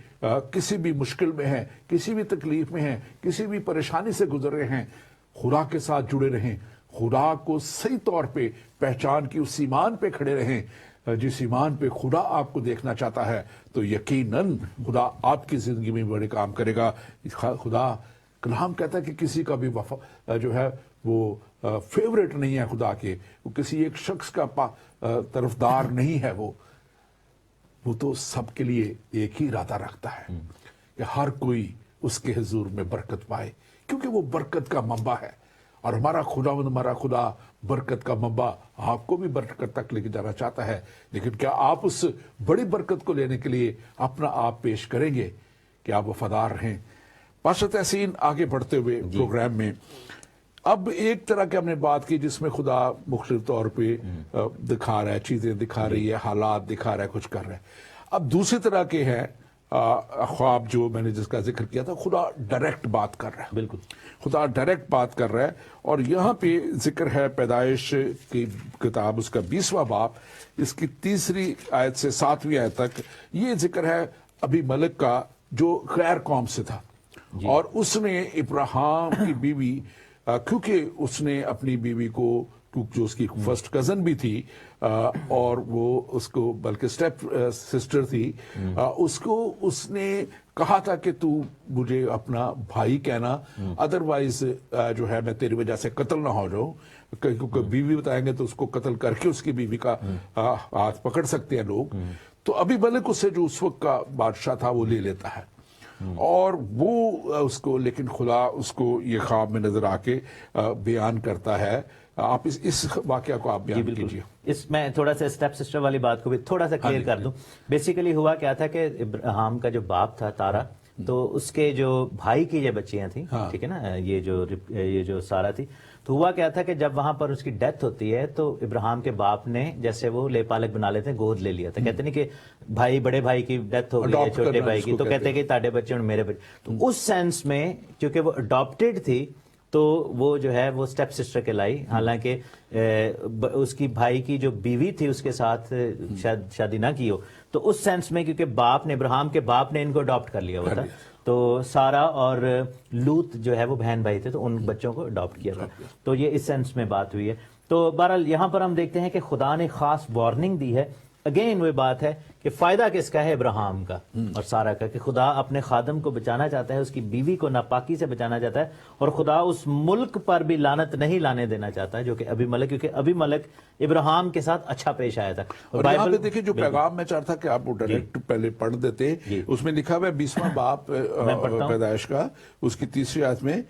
کسی بھی مشکل میں ہیں، کسی بھی تکلیف میں ہیں، کسی بھی پریشانی سے گزر رہے ہیں، خدا کے ساتھ جڑے رہیں، خدا کو صحیح طور پہ پہچان کی اس ایمان پہ کھڑے رہیں جس ایمان پہ خدا آپ کو دیکھنا چاہتا ہے، تو یقیناً خدا آپ کی زندگی میں بڑے کام کرے گا. خدا کلام کہتا ہے کہ کسی کا بھی جو ہے وہ فیوریٹ نہیں ہے خدا کے، وہ کسی ایک شخص کا طرفدار نہیں ہے، وہ تو سب کے لیے ایک ہی ارادہ رکھتا ہے کہ ہر کوئی اس کے حضور میں برکت پائے، کیونکہ وہ برکت کا منبع ہے. اور ہمارا خدا برکت کا منبع آپ کو بھی برکت تک لے کے جانا چاہتا ہے. لیکن کیا آپ اس بڑی برکت کو لینے کے لیے اپنا آپ پیش کریں گے کہ آپ وفادار رہیں؟ پاسٹر تحسین، آگے بڑھتے ہوئے پروگرام میں اب ایک طرح کی ہم نے بات کی جس میں خدا مختلف طور پہ دکھا رہا ہے، چیزیں دکھا رہی ہے، حالات دکھا رہا ہے، کچھ کر رہا ہے. اب دوسری طرح کے ہیں خواب جو میں نے جس کا ذکر کیا تھا، خدا ڈائریکٹ بات کر رہا ہے. بالکل خدا ڈائریکٹ بات کر رہا ہے. اور یہاں پہ ذکر ہے پیدائش کی کتاب، اس کا 20واں باب، اس کی 3 آیت سے 7ویں آیت تک یہ ذکر ہے ابھی ملک کا جو غیر قوم سے تھا. اور اس نے ابراہیم کی بیوی، کیونکہ اس نے اپنی بیوی کو، جو اس کی فرسٹ کزن بھی تھی اور وہ اس کو بلکہ اسٹیپ سسٹر تھی، اس نے کہا تھا کہ تو مجھے اپنا بھائی کہنا، ادروائز جو ہے میں تیری وجہ سے قتل نہ ہو جاؤں، کیونکہ بیوی بتائیں گے تو اس کو قتل کر کے اس کی بیوی کا ہاتھ پکڑ سکتے ہیں لوگ. تو ابھی ملک اس سے جو اس وقت کا بادشاہ تھا وہ لے لیتا ہے، اور وہ اس کو، لیکن خدا اس کو یہ خواب میں نظر آ کے بیان کرتا ہے. آپ اس واقعہ کو آپ بیان کیجیے. اس میں تھوڑا سا اسٹیپ سسٹر والی بات کو بھی تھوڑا سا کلیئر کر دوں. بیسیکلی ہوا کیا تھا کہ ابراہیم کا جو باپ تھا تارا، تو اس کے جو بھائی کی یہ بچیاں تھیں، ٹھیک ہے نا، یہ جو سارا تھی، تو ہوا کیا تھا کہ جب وہاں پر اس کی ڈیتھ ہوتی ہے تو ابراہیم کے باپ نے، جیسے وہ لے پالک بنا لیتے ہیں، گود لے لیا تھا. کہتے نہیں کہ بھائی، بڑے بھائی کی ڈیتھ ہو گئی ہے، چھوٹے بھائی کی، تو کہتے ہیں کہ تاڑے بچے اور میرے بچے. تو اس سینس میں چونکہ وہ اڈاپٹیڈ تھی تو وہ جو ہے وہ سٹیپ سسٹر کہلائی. حالانکہ اس کی بھائی کی جو بیوی تھی اس کے ساتھ شاید شادی نہ کی ہو، تو اس سینس میں کیونکہ باپ نے، ابراہیم کے باپ نے ان کو اڈاپٹ کر لیا ہوا تھا، تو سارا اور لوط جو ہے وہ بہن بھائی تھے، تو ان بچوں کو اڈاپٹ کیا تھا. تو یہ اس سینس میں بات ہوئی ہے. تو بہرحال یہاں پر ہم دیکھتے ہیں کہ خدا نے خاص وارننگ دی ہے. اگین وہ بات ہے کہ فائدہ کس کا ہے؟ ابراہیم کا اور سارا کا، کہ خدا اپنے خادم کو بچانا چاہتا ہے، اس کی بیوی کو ناپاکی سے بچانا چاہتا ہے، اور خدا اس ملک پر بھی لعنت نہیں لانے دینا چاہتا ہے جو کہ ابھی ملک، کیونکہ ابھی ملک ابراہیم کے ساتھ اچھا پیش آیا تھا. اور یہاں پہ دیکھیں جو پیغام میں چاہتا کہ آپ وہ ڈائریکٹ پہلے پڑھ دیتے، اس میں لکھا ہوا ہے 20واں باب پیدائش کا، اس کی 3 آیت میں،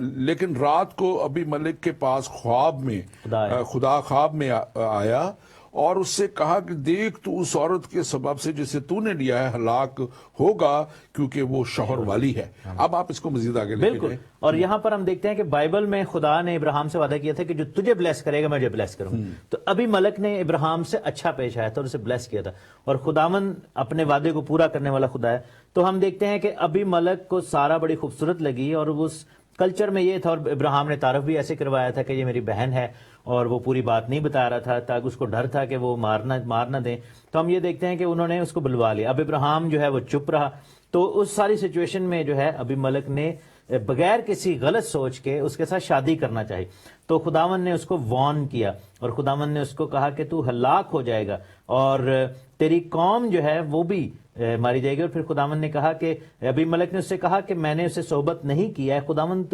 لیکن رات کو ابھی ملک کے پاس خواب میں خدا خواب میں آیا اور اس سے کہا کہ دیکھ، تو اس عورت کے سبب سے جسے تو نے لیا ہے ہلاک ہوگا، کیونکہ وہ شوہر والی ہے. اب آپ اس کو مزید آگے لے کے بالکل. اور یہاں پر ہم دیکھتے ہیں کہ بائبل میں خدا نے ابراہیم سے وعدہ کیا تھا کہ جو تجھے بلیس کرے گا میں تجھے بلیس کروں. تو ابھی ملک نے ابراہیم سے اچھا پیش آیا تھا اور اسے بلیس کیا تھا، اور خداوند اپنے وعدے کو پورا کرنے والا خدا ہے. تو ہم دیکھتے ہیں کہ ابھی ملک کو سارا بڑی خوبصورت لگی، اور اس کلچر میں یہ تھا، اور ابراہیم نے تعارف بھی ایسے کروایا تھا کہ یہ میری بہن ہے، اور وہ پوری بات نہیں بتا رہا تھا تاکہ اس کو ڈر تھا کہ وہ مار نہ دیں. تو ہم یہ دیکھتے ہیں کہ انہوں نے اس کو بلوا لیا. اب ابراہیم جو ہے وہ چپ رہا. تو اس ساری سچویشن میں جو ہے ابھی ملک نے بغیر کسی غلط سوچ کے اس کے ساتھ شادی کرنا چاہی. تو خداوند نے اس کو وارن کیا، اور خداوند نے اس کو کہا کہ تو ہلاک ہو جائے گا اور تیری قوم جو ہے وہ بھی ماری جائے گی. اور پھر خداوند نے کہا کہ ابھی ملک نے اس سے کہا کہ میں نے اسے صحبت نہیں کیا ہے، خداوند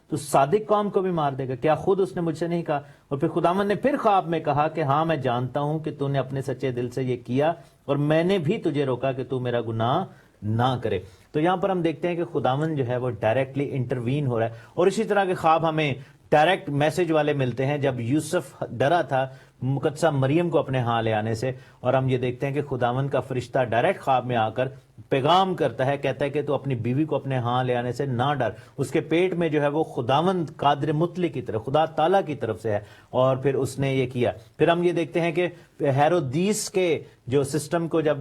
تو صادق قوم کو بھی مار دے گا؟ کیا خود اس نے مجھ سے نہیں کہا؟ اور پھر خداوند نے پھر خواب میں کہا کہ ہاں میں جانتا ہوں کہ تو نے اپنے سچے دل سے یہ کیا، اور میں نے بھی تجھے روکا کہ تو میرا گناہ نہ کرے. تو یہاں پر ہم دیکھتے ہیں کہ خداوند جو ہے وہ ڈائریکٹلی انٹروین ہو رہا ہے. اور اسی طرح کے خواب ہمیں ڈائریکٹ میسج والے ملتے ہیں جب یوسف ڈرا تھا مقدسہ مریم کو اپنے ہاں لے آنے سے, اور ہم یہ دیکھتے ہیں کہ خداوند کا فرشتہ ڈائریکٹ خواب میں آ کر پیغام کرتا ہے, کہتا ہے کہ تو اپنی بیوی کو اپنے ہاں لے آنے سے نہ ڈر, اس کے پیٹ میں جو ہے وہ خداوند قادر مطلق کی طرف, خدا تعالیٰ کی طرف سے ہے, اور پھر اس نے یہ کیا. پھر ہم یہ دیکھتے ہیں کہ ہیرودیس کے جو سسٹم کو جب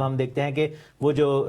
ہم دیکھتے ہیں کہ وہ جو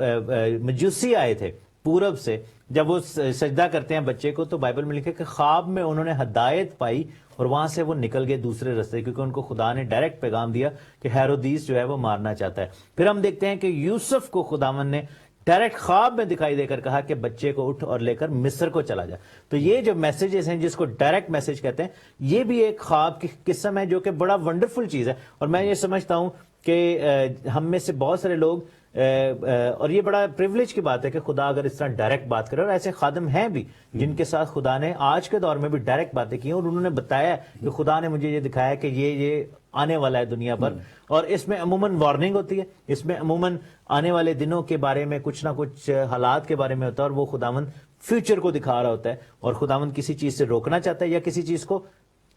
مجوسی آئے تھے پورب سے, جب وہ سجدہ کرتے ہیں بچے کو, تو بائبل میں لکھے کہ خواب میں انہوں نے ہدایت پائی اور وہاں سے وہ نکل گئے دوسرے رستے, کیونکہ ان کو خدا نے ڈائریکٹ پیغام دیا کہ ہیرودیس جو ہے وہ مارنا چاہتا ہے. پھر ہم دیکھتے ہیں کہ یوسف کو خداوند نے ڈائریکٹ خواب میں دکھائی دے کر کہا کہ بچے کو اٹھ اور لے کر مصر کو چلا جا. تو یہ جو میسیجز ہیں جس کو ڈائریکٹ میسج کہتے ہیں, یہ بھی ایک خواب کی قسم ہے جو کہ بڑا ونڈرفل چیز ہے. اور میں یہ سمجھتا ہوں کہ ہم میں سے بہت سارے لوگ, اور یہ بڑا پریولیج کی بات ہے کہ خدا اگر اس طرح ڈائریکٹ بات کرے, اور ایسے خادم ہیں بھی جن کے ساتھ خدا نے آج کے دور میں بھی ڈائریکٹ باتیں کی, اور انہوں نے بتایا کہ خدا نے مجھے یہ دکھایا کہ یہ آنے والا ہے دنیا پر, اور اس میں عموماً وارننگ ہوتی ہے, اس میں عموماً آنے والے دنوں کے بارے میں کچھ نہ کچھ حالات کے بارے میں ہوتا ہے, اور وہ خداوند فیوچر کو دکھا رہا ہوتا ہے, اور خداوند کسی چیز سے روکنا چاہتا ہے یا کسی چیز کو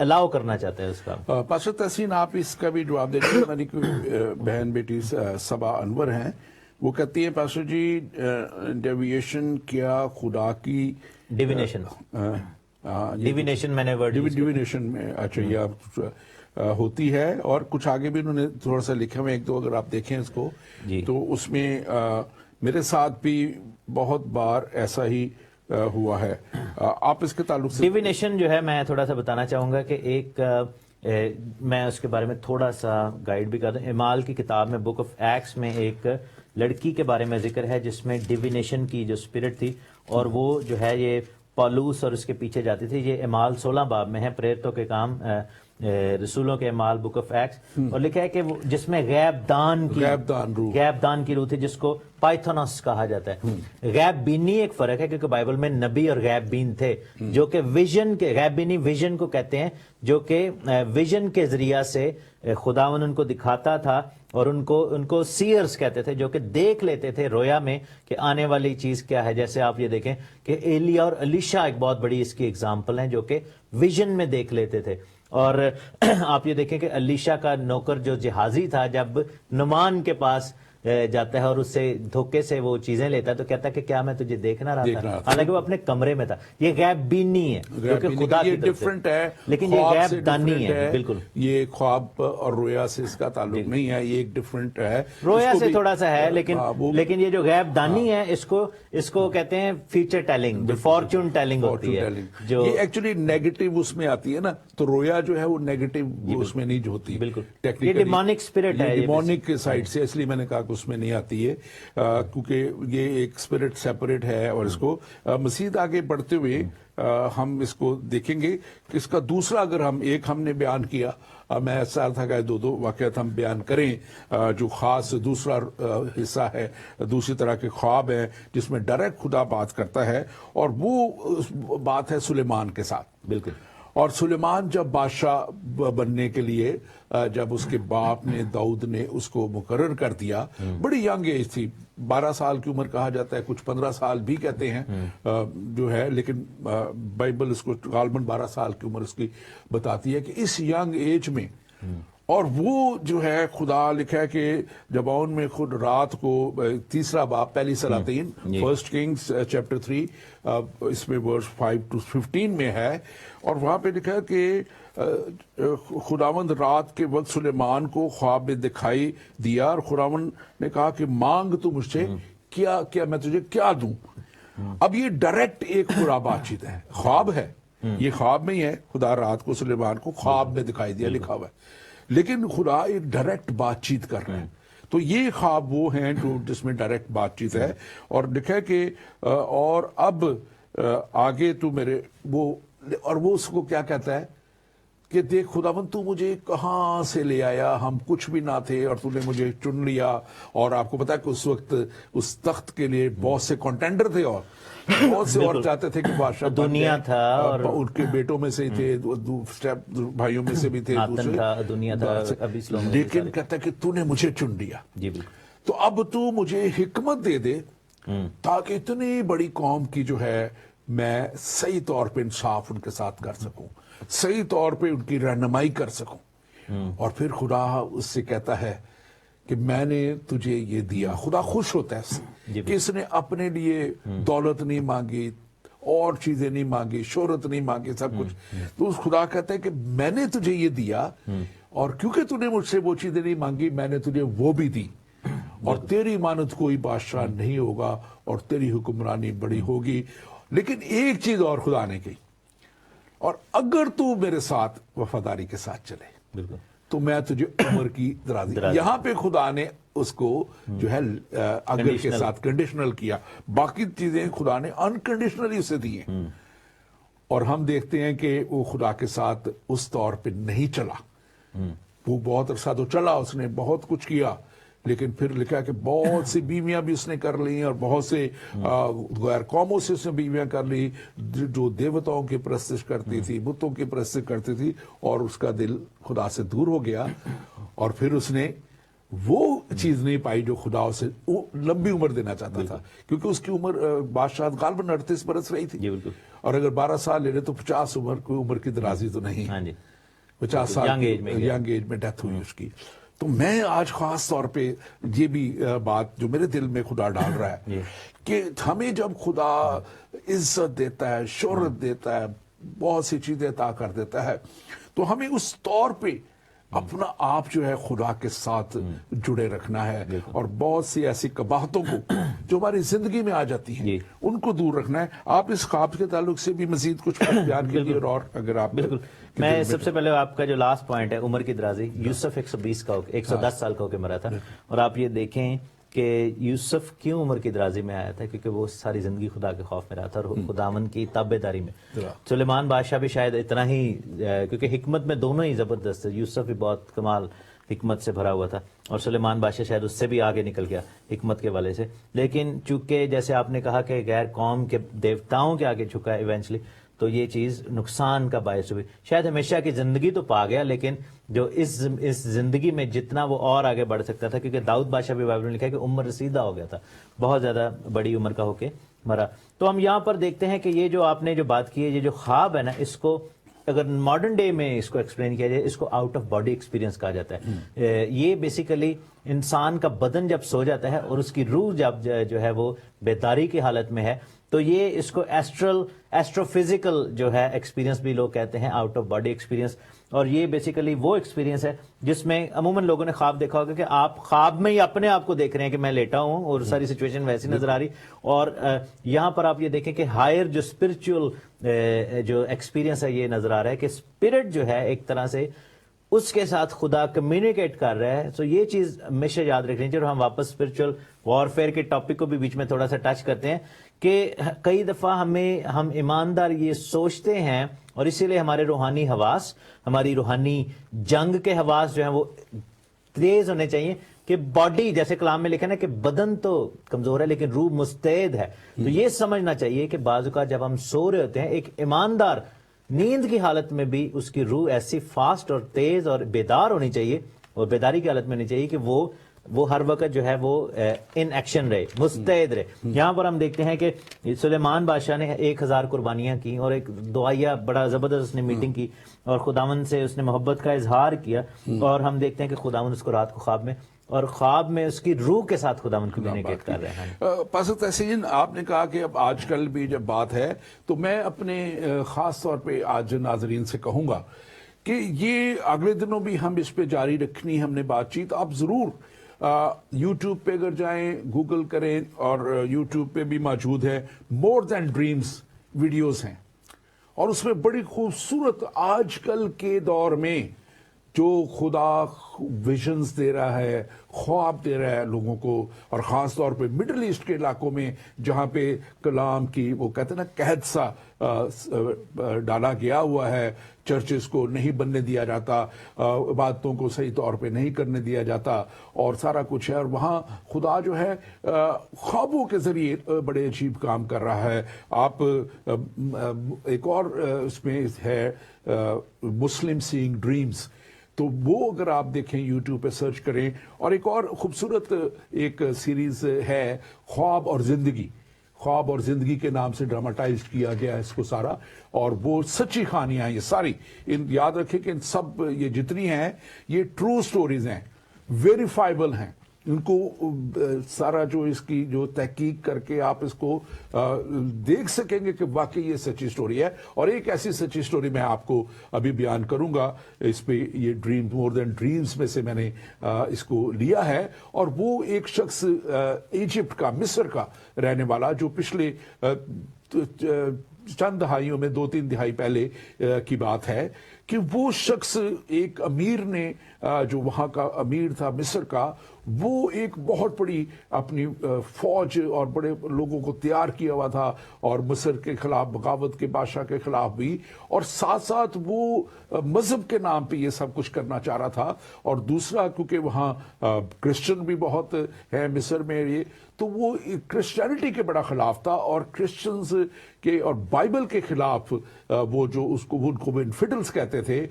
الاؤ کرنا چاہتا ہے اس کا. پاسٹر تحسین, آپ اس کا بھی جواب دیجیے. میری بہن بیٹی صبا انور ہیں, وہ کہتی ہیں پاسٹر جی ڈیویشن کیا خدا کی ڈیوینیشن, ڈیوینیشن میں نے ورڈ ڈیوینیشن میں اچھا یہ ہوتی ہے, اور کچھ آگے بھی انہوں نے تھوڑا سا لکھا ہوا, ایک دو اگر آپ دیکھیں اس کو تو اس میں میرے ساتھ بھی بہت بار ایسا ہی ہوا ہے. آپ اس کے تعلق سے ڈیوینیشن جو ہے میں تھوڑا سا بتانا چاہوں گا کہ ایک میں اس کے بارے میں تھوڑا سا گائیڈ بھی کرتا ہوں. اعمال کی کتاب میں بک آف ایکٹس میں ایک لڑکی کے بارے میں ذکر ہے جس میں ڈیوینیشن کی جو اسپرٹ تھی, اور وہ جو ہے یہ پالوس اور اس کے پیچھے جاتی تھی. یہ اعمال 16 باب میں ہے, پریرتوں کے کام رسولوں کے اعمال بک آف ایکٹس, اور لکھا ہے کہ جس میں غیب دان کی روح تھی جس کو پائتھونس کہا جاتا ہے. غیب بینی ایک فرق ہے, کیونکہ بائبل میں نبی اور غیب بین تھے جو کہ ویژن کے, غیب بینی ویژن کو کہتے ہیں, جو کہ ویژن کے ذریعہ سے خداوند ان کو دکھاتا تھا, اور ان کو سیئرز کہتے تھے جو کہ دیکھ لیتے تھے رویا میں کہ آنے والی چیز کیا ہے. جیسے آپ یہ دیکھیں کہ ایلیا اور الیشا ایک بہت بڑی اس کی ایگزامپل ہیں جو کہ ویژن میں دیکھ لیتے تھے. اور آپ یہ دیکھیں کہ الیشا کا نوکر جو جہازی تھا جب نعمان کے پاس جاتا ہے اور اس سے دھوکے سے وہ چیزیں لیتا ہے تو کہتا ہے کہ کیا میں تجھے دیکھنا رہا تھا, حالانکہ وہ اپنے کمرے میں تھا. یہ غیب بینی ہے جو کہ خدا کی طرف سے, لیکن یہ غیب دانی ہے. بالکل, یہ خواب اور رویا سے اس کا تعلق نہیں ہے, یہ ایک ڈفرنٹ ہے. رویا سے تھوڑا سا ہے, لیکن یہ جو غیب دانی ہے اس کو کہتے ہیں فیوچر ٹیلنگ, جو فارچون ٹیلنگ ہوتی ہے, جو یہ ایکچولی نیگیٹو اس میں آتی ہے نا, تو رویا جو ہے وہ نیگیٹو اس میں نہیں ہوتی. بالکل, یہ ڈیمونک اسپرٹ ہے, ڈیمونک سائڈ سے, اس لیے میں نے کہا کہ اس میں نہیں آتی ہے, کیونکہ یہ ایک اسپرٹ سیپریٹ ہے. اور اس کو مزید آگے بڑھتے ہوئے ہم اس کو دیکھیں گے کہ اس کا دوسرا, اگر ہم نے بیان کیا, میں چاہ تھا کہ دو واقعات ہم بیان کریں, جو خاص دوسرا حصہ ہے, دوسری طرح کے خواب ہیں جس میں ڈائریکٹ خدا بات کرتا ہے, اور وہ بات ہے سلیمان کے ساتھ. بالکل, اور سلیمان جب بادشاہ بننے کے لیے, جب اس کے باپ نے داؤد نے اس کو مقرر کر دیا, بڑی ینگ ایج تھی, 12 سال کی عمر کہا جاتا ہے, کچھ 15 سال بھی کہتے ہیں جو ہے, لیکن بائبل اس کو غالباً 12 سال کی عمر اس کی بتاتی ہے کہ اس ینگ ایج میں. اور وہ جو ہے خدا لکھا ہے کہ جبعون میں خود رات کو, تیسرا باب پہلی سلاطین فرسٹ کنگز چیپٹر 3 اس میں ورس 5 to 15 میں ہے, اور وہاں پہ لکھا ہے کہ خداوند رات کے وقت سلیمان کو خواب میں دکھائی دیا, اور خداوند نے کہا کہ مانگ تو مجھ سے, کیا میں تجھے کیا دوں. اب یہ ڈائریکٹ ایک خدا بات چیت ہے, خواب ہے, یہ خواب میں ہی ہے, خدا رات کو سلیمان کو خواب میں دکھائی دیا لکھا ہوا ہے, لیکن خدا ایک ڈائریکٹ بات چیت کر رہا ہے. تو یہ خواب وہ ہیں جو جس میں ڈائریکٹ بات چیت ہے. اور لکھا کہ اور اب آگے تو میرے وہ, اور وہ اس کو کیا کہتا ہے کہ دیکھ خداوند تو مجھے کہاں سے لے آیا, ہم کچھ بھی نہ تھے اور تو نے مجھے چن لیا. اور آپ کو پتا ہے کہ اس وقت اس تخت کے لیے بہت سے کنٹینڈر تھے, اور بہت سے اور چاہتے تھے کہ بادشاہ دنیا تھا, اور ان کے بیٹوں میں سے ہی تھے, بھائیوں میں سے بھی تھے, لیکن کہتا ہے کہ تو نے مجھے چن لیا. جی بالکل, تو اب تو مجھے حکمت دے دے تاکہ اتنی بڑی قوم کی جو ہے میں صحیح طور پہ انصاف ان کے ساتھ کر سکوں, صحیح طور پہ ان کی رہنمائی کر سکوں. اور پھر خدا اس سے کہتا ہے کہ میں نے تجھے یہ دیا. خدا خوش ہوتا ہے اس سے کہ اس نے اپنے لیے دولت نہیں مانگی, اور چیزیں نہیں مانگی, شہرت نہیں مانگی, سب کچھ. تو اس خدا کہتا ہے کہ میں نے تجھے یہ دیا, اور کیونکہ تو نے مجھ سے وہ چیزیں نہیں مانگی, میں نے تجھے وہ بھی دی, اور تیری مانند کوئی بادشاہ نہیں ہوگا, اور تیری حکمرانی بڑی ہوگی. لیکن ایک چیز اور خدا نے کی, اور اگر تو میرے ساتھ وفاداری کے ساتھ چلے تو میں تجھے عمر کی درازی. یہاں پہ خدا نے اس کو جو ہے اگر کے ساتھ کنڈیشنل کیا, باقی چیزیں خدا نے انکنڈیشنلی اسے دی ہیں. اور ہم دیکھتے ہیں کہ وہ خدا کے ساتھ اس طور پہ نہیں چلا. وہ بہت عرصہ تو چلا, اس نے بہت کچھ کیا, لیکن پھر لکھا کہ بہت سی بیویاں بھی اس نے کر لی, اور بہت سے غیر قوموں سے اس نے بیویاں کر لی جو دیوتاؤں کی پرستش کرتی تھی, بتوں کی پرستش کرتی تھی, اور اس کا دل خدا سے دور ہو گیا. اور پھر اس نے وہ چیز نہیں پائی جو خدا اسے لمبی عمر دینا چاہتا تھا, کیونکہ اس کی عمر بادشاہ غالباً 38 برس رہی تھی, اور اگر 12 سال لے لے تو 50 کوئی عمر کی درازی تو نہیں. 50 سال ینگ ایج میں ڈیتھ ہوئی اس کی. تو میں آج خاص طور پہ یہ بھی بات جو میرے دل میں خدا ڈال رہا ہے کہ ہمیں جب خدا عزت دیتا ہے, شہرت دیتا ہے, بہت سی چیزیں عطا کر دیتا ہے, تو ہمیں اس طور پہ اپنا آپ جو ہے خدا کے ساتھ جڑے رکھنا ہے, اور بہت سی ایسی قباحتوں کو جو ہماری زندگی میں آ جاتی ہیں ان کو دور رکھنا ہے. آپ اس خواب کے تعلق سے بھی مزید کچھ بیان کیجیے, اور اگر آپ بالکل. میں سب سے پہلے آپ کا جو لاسٹ پوائنٹ ہے عمر کی درازی, یوسف 110 سال کا ہو کے مرا تھا, اور آپ یہ دیکھیں کہ یوسف کیوں عمر کی درازی میں آیا تھا, کیونکہ وہ ساری زندگی خدا کے خوف میں رہا تھا اور خداوند کی تابعداری میں. سلیمان بادشاہ بھی شاید اتنا ہی, کیونکہ حکمت میں دونوں ہی زبردست ہے, یوسف بھی بہت کمال حکمت سے بھرا ہوا تھا, اور سلیمان بادشاہ شاید اس سے بھی آگے نکل گیا حکمت کے والے سے. لیکن چونکہ جیسے آپ نے کہا کہ غیر قوم کے دیوتاؤں کے آگے جھکا ہے ایونچولی, تو یہ چیز نقصان کا باعث ہوئی. شاید ہمیشہ کی زندگی تو پا گیا, لیکن جو اس زندگی میں جتنا وہ اور آگے بڑھ سکتا تھا, کیونکہ داؤد بادشاہ بھی بائبل میں لکھا ہے کہ عمر رسیدہ ہو گیا تھا, بہت زیادہ بڑی عمر کا ہو کے مرا. تو ہم یہاں پر دیکھتے ہیں کہ یہ جو آپ نے جو بات کی ہے, یہ جو خواب ہے نا, اس کو اگر ماڈرن ڈے میں اس کو ایکسپلین کیا جائے, اس کو آؤٹ آف باڈی ایکسپیرینس کہا جاتا ہے. یہ بیسیکلی انسان کا بدن جب سو جاتا ہے اور اس کی روح جب جو ہے وہ بیداری کی حالت میں ہے, تو یہ اس کو ایسٹرو فزیکل جو ہے ایکسپیرینس بھی لوگ کہتے ہیں, آؤٹ آف باڈی ایکسپیرینس. اور یہ بیسیکلی وہ ایکسپیرینس ہے جس میں عموماً لوگوں نے خواب دیکھا ہوگا کہ آپ خواب میں ہی اپنے آپ کو دیکھ رہے ہیں کہ میں لیٹا ہوں اور ساری سچویشن ویسی نظر آ رہی. اور یہاں پر آپ یہ دیکھیں کہ ہائر جو اسپرچل جو ایکسپیرینس ہے, یہ نظر آ رہا ہے کہ اسپرٹ جو ہے ایک طرح سے اس کے ساتھ خدا کمیونیکیٹ کر رہا ہے. سو یہ چیز ہمیشہ یاد رکھنی چاہیے. اور ہم واپس اسپرچل وارفیئر کے ٹاپک کو بھی بیچ میں تھوڑا سا ٹچ کرتے ہیں کہ کئی دفعہ ہم ایماندار یہ سوچتے ہیں, اور اسی لیے ہمارے روحانی حواس, ہماری روحانی جنگ کے حواس جو ہیں وہ تیز ہونے چاہیے کہ باڈی, جیسے کلام میں لکھا نا کہ بدن تو کمزور ہے لیکن روح مستعد ہے. تو یہ سمجھنا چاہیے کہ بعض اوقات جب ہم سو رہے ہوتے ہیں, ایک ایماندار نیند کی حالت میں بھی اس کی روح ایسی فاسٹ اور تیز اور بیدار ہونی چاہیے, اور بیداری کی حالت میں ہونی چاہیے کہ وہ ہر وقت جو ہے وہ ان ایکشن رہے, مستعد رہے. یہاں پر ہم دیکھتے ہیں کہ سلیمان بادشاہ نے 1000 قربانیاں کی, اور ایک دعائیہ بڑا زبردست اس نے میٹنگ کی, اور خداوند سے اس نے محبت کا اظہار کیا. اور ہم دیکھتے ہیں کہ خداوند اس کو رات کو خواب میں, اور خواب میں اس کی روح کے ساتھ خداوند کمیونیکیٹ کر رہے ہیں. پاسر تحسین, آپ نے کہا کہ اب آج کل بھی جب بات ہے, تو میں اپنے خاص طور پہ آج ناظرین سے کہوں گا کہ یہ اگلے دنوں بھی ہم اس پہ جاری رکھنی ہم نے بات چیت. آپ ضرور یوٹیوب پہ اگر جائیں, گوگل کریں, اور یوٹیوب پہ بھی موجود ہے مور دین ڈریمز ویڈیوز ہیں, اور اس میں بڑی خوبصورت آج کل کے دور میں جو خدا ویژنز دے رہا ہے, خواب دے رہا ہے لوگوں کو, اور خاص طور پہ مڈل ایسٹ کے علاقوں میں جہاں پہ کلام کی وہ کہتے ہیں نا قحط سا ڈالا گیا ہوا ہے, چرچز کو نہیں بننے دیا جاتا, عبادتوں کو صحیح طور پہ نہیں کرنے دیا جاتا, اور سارا کچھ ہے. اور وہاں خدا جو ہے خوابوں کے ذریعے بڑے عجیب کام کر رہا ہے. آپ ایک اور اس میں ہے مسلم سینگ ڈریمز, تو وہ اگر آپ دیکھیں یوٹیوب پہ سرچ کریں. اور ایک اور خوبصورت ایک سیریز ہے خواب اور زندگی. خواب اور زندگی کے نام سے ڈراماٹائز کیا گیا ہے اس کو سارا, اور وہ سچی کہانیاں ہیں یہ ساری. یاد رکھیں کہ ان سب یہ جتنی ہیں یہ ٹرو سٹوریز ہیں, ویریفائبل ہیں. ان کو سارا جو اس کی جو تحقیق کر کے آپ اس کو دیکھ سکیں گے کہ واقعی یہ سچی سٹوری ہے. اور ایک ایسی سچی سٹوری میں آپ کو ابھی بیان کروں گا اس پہ, یہ ڈریم مور دین ڈریمز میں سے میں نے اس کو لیا ہے. اور وہ ایک شخص ایجپٹ کا, مصر کا رہنے والا, جو پچھلے چند دہائیوں میں 2-3 دہائی پہلے کی بات ہے کہ وہ شخص ایک امیر نے, جو وہاں کا امیر تھا مصر کا, وہ ایک بہت بڑی اپنی فوج اور بڑے لوگوں کو تیار کیا ہوا تھا, اور مصر کے خلاف بغاوت کے بادشاہ کے خلاف بھی, اور ساتھ ساتھ وہ مذہب کے نام پہ یہ سب کچھ کرنا چاہ رہا تھا. اور دوسرا کیونکہ وہاں کرسچن بھی بہت ہے مصر میں, یہ تو وہ کرسچینٹی کے بڑا خلاف تھا, اور کرسچنز کے اور بائبل کے خلاف وہ جو اس کو ان کو انفیڈلز کہتے تھے,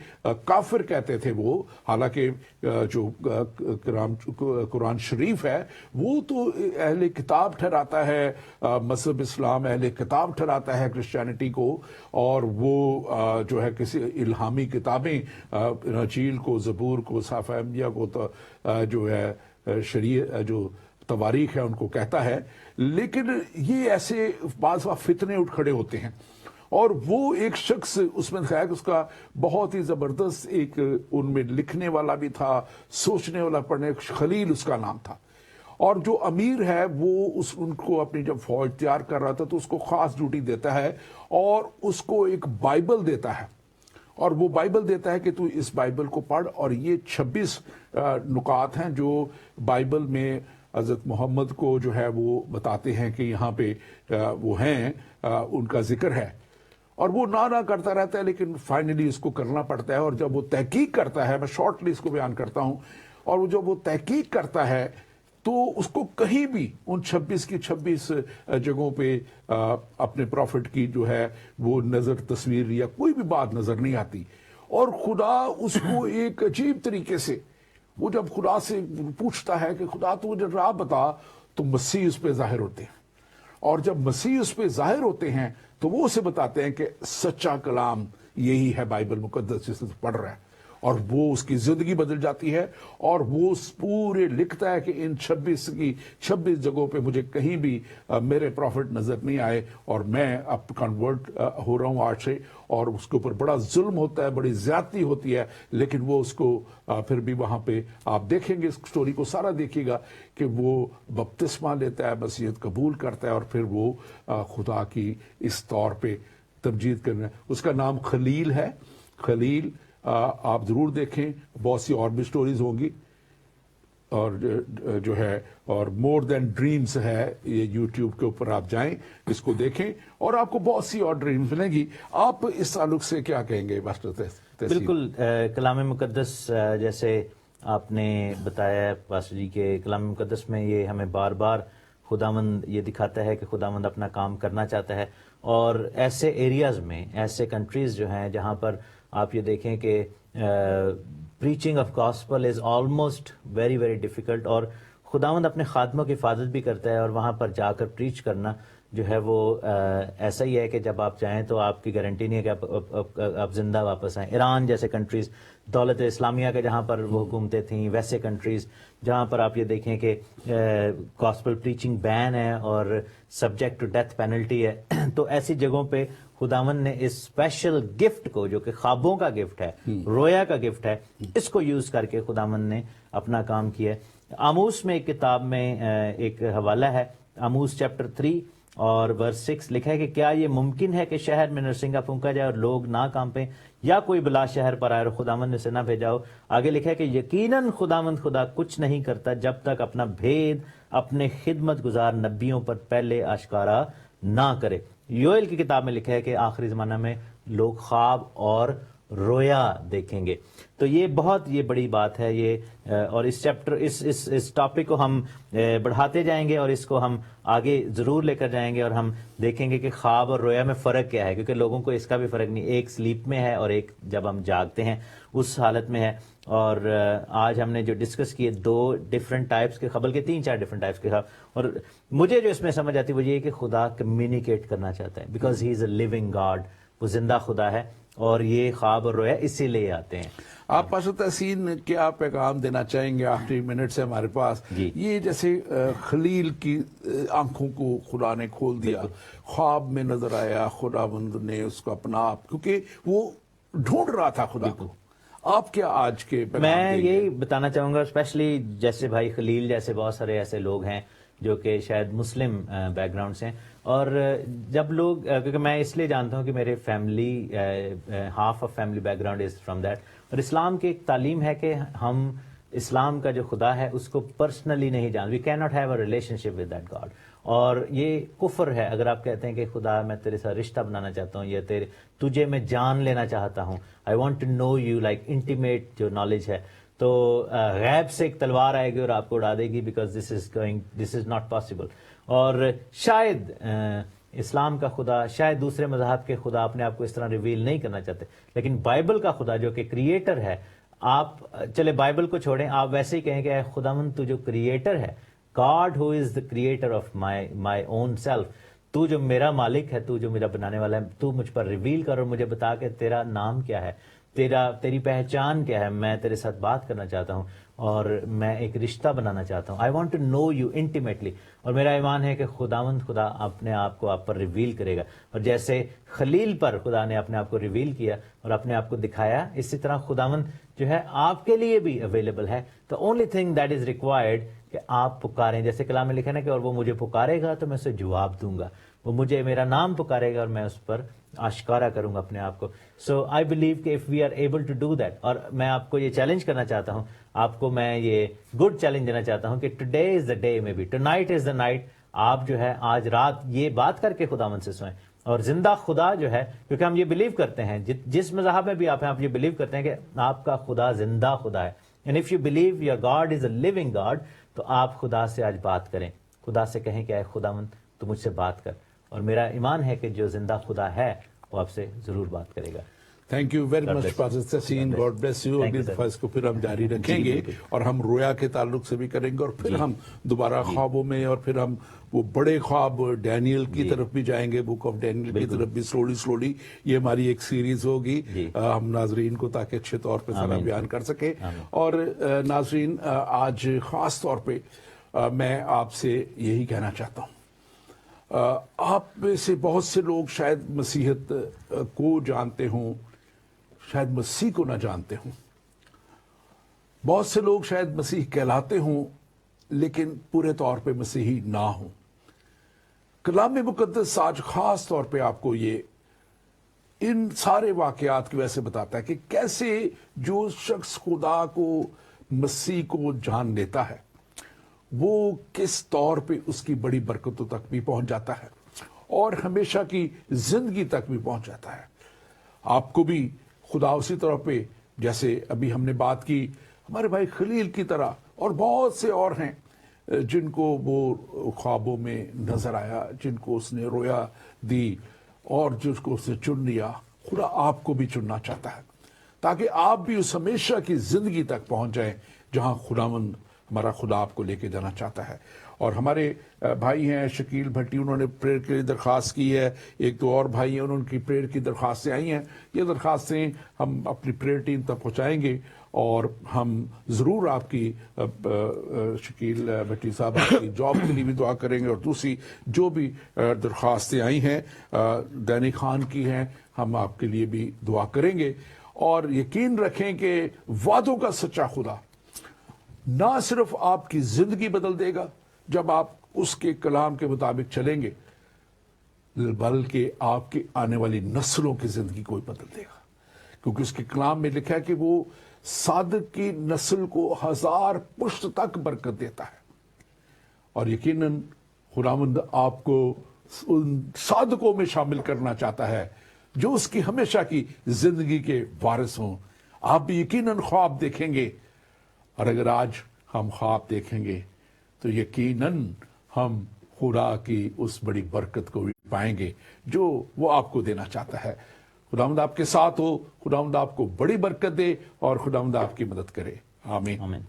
کافر کہتے تھے وہ. حالانکہ جو قرآن شریف ہے وہ تو اہل کتاب ٹھہراتا ہے, مذہب اسلام اہل کتاب ٹھہراتا ہے کرسچینٹی کو, اور وہ جو ہے کسی الہامی کتابیں, انجیل کو, زبور کو, صحف انبیاء کو, جو ہے شریعت جو تواریخ ہے ان کو کہتا ہے. لیکن یہ ایسے بعض فتنے اٹھ کھڑے ہوتے ہیں, اور وہ ایک شخص اس میں دکھایا کہ اس کا بہت ہی زبردست ایک ان میں لکھنے والا بھی تھا, سوچنے والا, پڑھنے, خلیل اس کا نام تھا. اور جو امیر ہے وہ ان کو اپنی جب فوج تیار کر رہا تھا تو اس کو خاص ڈیوٹی دیتا ہے, اور اس کو ایک بائبل دیتا ہے, اور وہ بائبل دیتا ہے کہ تو اس بائبل کو پڑھ, اور یہ 26 نکات ہیں جو بائبل میں حضرت محمد کو جو ہے وہ بتاتے ہیں کہ یہاں پہ وہ ہیں, ان کا ذکر ہے. اور وہ نہ کرتا رہتا ہے, لیکن فائنلی اس کو کرنا پڑتا ہے. اور جب وہ تحقیق کرتا ہے, میں شارٹلی اس کو بیان کرتا ہوں, اور جب وہ تحقیق کرتا ہے تو اس کو کہیں بھی ان 26 کی 26 جگہوں پہ اپنے پروفٹ کی جو ہے وہ نظر, تصویر یا کوئی بھی بات نظر نہیں آتی. اور خدا اس کو ایک عجیب طریقے سے, وہ جب خدا سے پوچھتا ہے کہ خدا تو مجھے راہ بتا, تو مسیح اس پہ ظاہر ہوتے ہیں. اور جب مسیح اس پہ ظاہر ہوتے ہیں تو وہ اسے بتاتے ہیں کہ سچا کلام یہی ہے بائبل مقدس جسے پڑھ رہا ہے. اور وہ اس کی زندگی بدل جاتی ہے, اور وہ پورے لکھتا ہے کہ ان 26 جگہوں پہ مجھے کہیں بھی میرے پروفٹ نظر نہیں آئے, اور میں اب کنورٹ ہو رہا ہوں آج سے. اور اس کے اوپر بڑا ظلم ہوتا ہے, بڑی زیادتی ہوتی ہے, لیکن وہ اس کو پھر بھی وہاں پہ آپ دیکھیں گے, اس سٹوری کو سارا دیکھیے گا کہ وہ بپتسمہ لیتا ہے, مسیحیت قبول کرتا ہے, اور پھر وہ خدا کی اس طور پہ تمجید کرنا ہے. اس کا نام خلیل ہے. خلیل آپ ضرور دیکھیں, بہت سی اور بھی سٹوریز ہوں گی, اور جو ہے اور مور دین ڈریمز ہے, یہ یوٹیوب کے اوپر آپ جائیں, اس کو دیکھیں, اور آپ کو بہت سی اور ڈریمز ملیں گی. آپ اس تعلق سے کیا کہیں گے ماسٹر تحسین؟ بالکل, کلام مقدس جیسے آپ نے بتایا پاسٹر جی کہ کلام مقدس میں یہ ہمیں بار بار خداوند یہ دکھاتا ہے کہ خداوند اپنا کام کرنا چاہتا ہے. اور ایسے ایریاز میں, ایسے کنٹریز جو ہیں جہاں پر آپ یہ دیکھیں کہ preaching of gospel is almost very very difficult, اور خداوند اپنے خادموں کی حفاظت بھی کرتا ہے, اور وہاں پر جا کر پریچ کرنا جو ہے وہ ایسا ہی ہے کہ جب آپ جائیں تو آپ کی گارنٹی نہیں ہے کہ آپ زندہ واپس آئیں. ایران جیسے کنٹریز, دولت اسلامیہ کے جہاں پر وہ حکومتیں تھیں, ویسے کنٹریز جہاں پر آپ یہ دیکھیں کہ گاسپل پریچنگ بین ہے اور سبجیکٹ ٹو ڈیتھ پینلٹی ہے, تو ایسی جگہوں پہ خداوند نے اس اسپیشل گفٹ کو, جو کہ خوابوں کا گفٹ ہے, رویا کا گفٹ ہے, اس کو یوز کر کے خداوند نے اپنا کام کیا ہے. آموس میں ایک کتاب میں ایک حوالہ ہے, آموس چیپٹر 3 اور ورس 6, لکھا ہے کہ کیا یہ ممکن ہے کہ شہر میں نرسنگا پھونکا جائے اور لوگ نہ کانپیں, یا کوئی بلا شہر پر آئے اور خداوند نے اسے نہ بھیجا ہو. آگے لکھا ہے کہ یقیناً خداوند خدا کچھ نہیں کرتا جب تک اپنا بھید اپنے خدمت گزار نبیوں پر پہلے آشکارا نہ کرے. یوئیل کی کتاب میں لکھا ہے کہ آخری زمانہ میں لوگ خواب اور رویا دیکھیں گے. تو یہ بہت یہ بڑی بات ہے یہ، اور اس چیپٹر اس ٹاپک کو ہم بڑھاتے جائیں گے اور اس کو ہم آگے ضرور لے کر جائیں گے، اور ہم دیکھیں گے کہ خواب اور رویا میں فرق کیا ہے، کیونکہ لوگوں کو اس کا بھی فرق نہیں، ایک سلیپ میں ہے اور ایک جب ہم جاگتے ہیں اس حالت میں ہے. اور آج ہم نے جو ڈسکس کیے 2 ڈفرنٹ ٹائپس کے خواب، بلکہ 3-4 ڈفرنٹ ٹائپس کے خواب، اور مجھے جو اس میں سمجھ آتی ہے وہ یہ ہے کہ خدا کمیونیکیٹ کرنا چاہتا ہے، because he is a living God, وہ زندہ خدا ہے، اور یہ خواب اور رویا اسی لیے آتے ہیں. آپ پاشا تحسین کیا پیغام دینا چاہیں گے؟ آخری منٹ سے ہمارے پاس جی. یہ جیسے خلیل کی آنکھوں کو خدا نے کھول دیا، خواب میں نظر آیا، خداوند نے اس کو اپنا آپ، کیونکہ وہ ڈھونڈ رہا تھا خدا کو. آپ کیا آج کے پیغام میں دیں گے؟ یہی بتانا چاہوں گا، اسپیشلی جیسے بھائی خلیل جیسے بہت سارے ایسے لوگ ہیں جو کہ شاید مسلم بیک گراؤنڈ سے ہیں، اور جب لوگ، کیونکہ میں اس لیے جانتا ہوں کہ میرے family half of family back ground is from that, اور اسلام کی ایک تعلیم ہے کہ ہم اسلام کا جو خدا ہے اس کو پرسنلی نہیں جانتے، we can not have a relationship with that God. اور یہ کفر ہے اگر آپ کہتے ہیں کہ خدا میں تیرے ساتھ رشتہ بنانا چاہتا ہوں، یا تجھے میں جان لینا چاہتا ہوں، I want to know you, like intimate جو نالج ہے. تو غیب سے ایک تلوار آئے گی اور آپ کو اڑا دے گی، because this is not possible. اور شاید اسلام کا خدا، شاید دوسرے مذہب کے خدا اپنے آپ کو اس طرح ریویل نہیں کرنا چاہتے، لیکن بائبل کا خدا جو کہ کریٹر ہے، آپ چلے بائبل کو چھوڑیں، آپ ویسے ہی کہیں کہ اے خداوند تو جو کریٹر ہے، God who is the creator of my own self, تو جو میرا مالک ہے، تو جو میرا بنانے والا ہے، تو مجھ پر ریویل کر اور مجھے بتا کہ تیرا نام کیا ہے، تیری پہچان کیا ہے، میں تیرے ساتھ بات کرنا چاہتا ہوں اور میں ایک رشتہ بنانا چاہتا ہوں. I want to know you intimately. اور میرا ایمان ہے کہ خداوند خدا اپنے آپ کو آپ پر ریویل کرے گا، اور جیسے خلیل پر خدا نے اپنے آپ کو ریویل کیا اور اپنے آپ کو دکھایا، اسی طرح خداوند جو ہے آپ کے لیے بھی اویلیبل ہے. تو only thing that is required کہ آپ پکاریں، جیسے کلام میں لکھا ہے کہ اور وہ مجھے پکارے گا تو میں اسے جواب دوں گا، وہ مجھے میرا نام پکارے گا اور میں اس پر آشکارا کروں گا اپنے آپ کو. سو آئی بلیو کہ if we are able to do that, اور میں آپ کو یہ چیلنج کرنا چاہتا ہوں، آپ کو میں یہ گڈ چیلنج دینا چاہتا ہوں کہ today is the day, maybe tonight is the night. آپ جو ہے آج رات یہ بات کر کے خداوند سے سوئیں، اور زندہ خدا جو ہے، کیونکہ ہم یہ بلیو کرتے ہیں، جس مذہب میں بھی آپ ہیں آپ یہ بلیو کرتے ہیں کہ آپ کا خدا زندہ خدا ہے. And if you believe your God is a living God, تو آپ خدا سے آج بات کریں، خدا سے کہیں کہ اے خداوند تو مجھ سے بات کر. اور میرا ایمان ہے کہ جو زندہ خدا ہے وہ آپ سے ضرور بات کرے گا. Thank you very much pastor Tehseen, God bless you. اگلی دفعہ اس کو پھر ہم جاری رکھیں گے، اور ہم رویا کے تعلق سے بھی کریں گے، اور پھر ہم دوبارہ خوابوں میں، اور پھر ہم وہ بڑے خواب ڈینیل کی طرف بھی جائیں گے، بک آف ڈینیل کی طرف بھی سلولی. یہ ہماری ایک سیریز ہوگی ہم ناظرین کو، تاکہ اچھے طور پہ سارا بیان کر سکے. اور ناظرین، آج خاص طور پہ میں آپ سے یہی کہنا چاہتا ہوں، آپ میں سے بہت سے لوگ شاید مسیحیت کو جانتے ہوں، شاید مسیح کو نہ جانتے ہوں. بہت سے لوگ شاید مسیح کہلاتے ہوں لیکن پورے طور پہ مسیحی نہ ہوں. کلام مقدس آج خاص طور پہ آپ کو یہ ان سارے واقعات کی وجہ سے بتاتا ہے کہ کیسے جو شخص خدا کو، مسیح کو جان لیتا ہے، وہ کس طور پہ اس کی بڑی برکتوں تک بھی پہنچ جاتا ہے اور ہمیشہ کی زندگی تک بھی پہنچ جاتا ہے. آپ کو بھی خدا اسی طرح پہ، جیسے ابھی ہم نے بات کی ہمارے بھائی خلیل کی طرح، اور بہت سے اور ہیں جن کو وہ خوابوں میں نظر آیا، جن کو اس نے رویا دی اور جس کو اس نے چن لیا. خدا آپ کو بھی چننا چاہتا ہے تاکہ آپ بھی اس ہمیشہ کی زندگی تک پہنچ جائیں جہاں خداوند ہمارا خدا آپ کو لے کے جانا چاہتا ہے. اور ہمارے بھائی ہیں شکیل بھٹی، انہوں نے پریئر کے لیے درخواست کی ہے. ایک دو اور بھائی ہیں، انہوں کی پریئر کی درخواستیں آئی ہیں. یہ درخواستیں ہم اپنی پریئر ٹیم تک پہنچائیں گے، اور ہم ضرور آپ کی شکیل بھٹی صاحب آپ کی جاب کے لیے بھی دعا کریں گے، اور دوسری جو بھی درخواستیں آئی ہیں دینی خان کی ہیں، ہم آپ کے لیے بھی دعا کریں گے. اور یقین رکھیں کہ وعدوں کا سچا خدا نہ صرف آپ کی زندگی بدل دے گا جب آپ اس کے کلام کے مطابق چلیں گے، بلکہ آپ کی آنے والی نسلوں کی زندگی کو بدل دے گا، کیونکہ اس کے کلام میں لکھا ہے کہ وہ صادق کی نسل کو 1000 پشت تک برکت دیتا ہے. اور یقیناً خداوند آپ کو ان صادقوں میں شامل کرنا چاہتا ہے جو اس کی ہمیشہ کی زندگی کے وارث ہوں. آپ بھی یقیناً خواب دیکھیں گے, اور اگر آج ہم خواب دیکھیں گے تو یقیناً ہم خدا کی اس بڑی برکت کو بھی پائیں گے جو وہ آپ کو دینا چاہتا ہے. خداوند آپ کے ساتھ ہو, خداوند آپ کو بڑی برکت دے, اور خداوند آپ کی مدد کرے. آمین. آمین.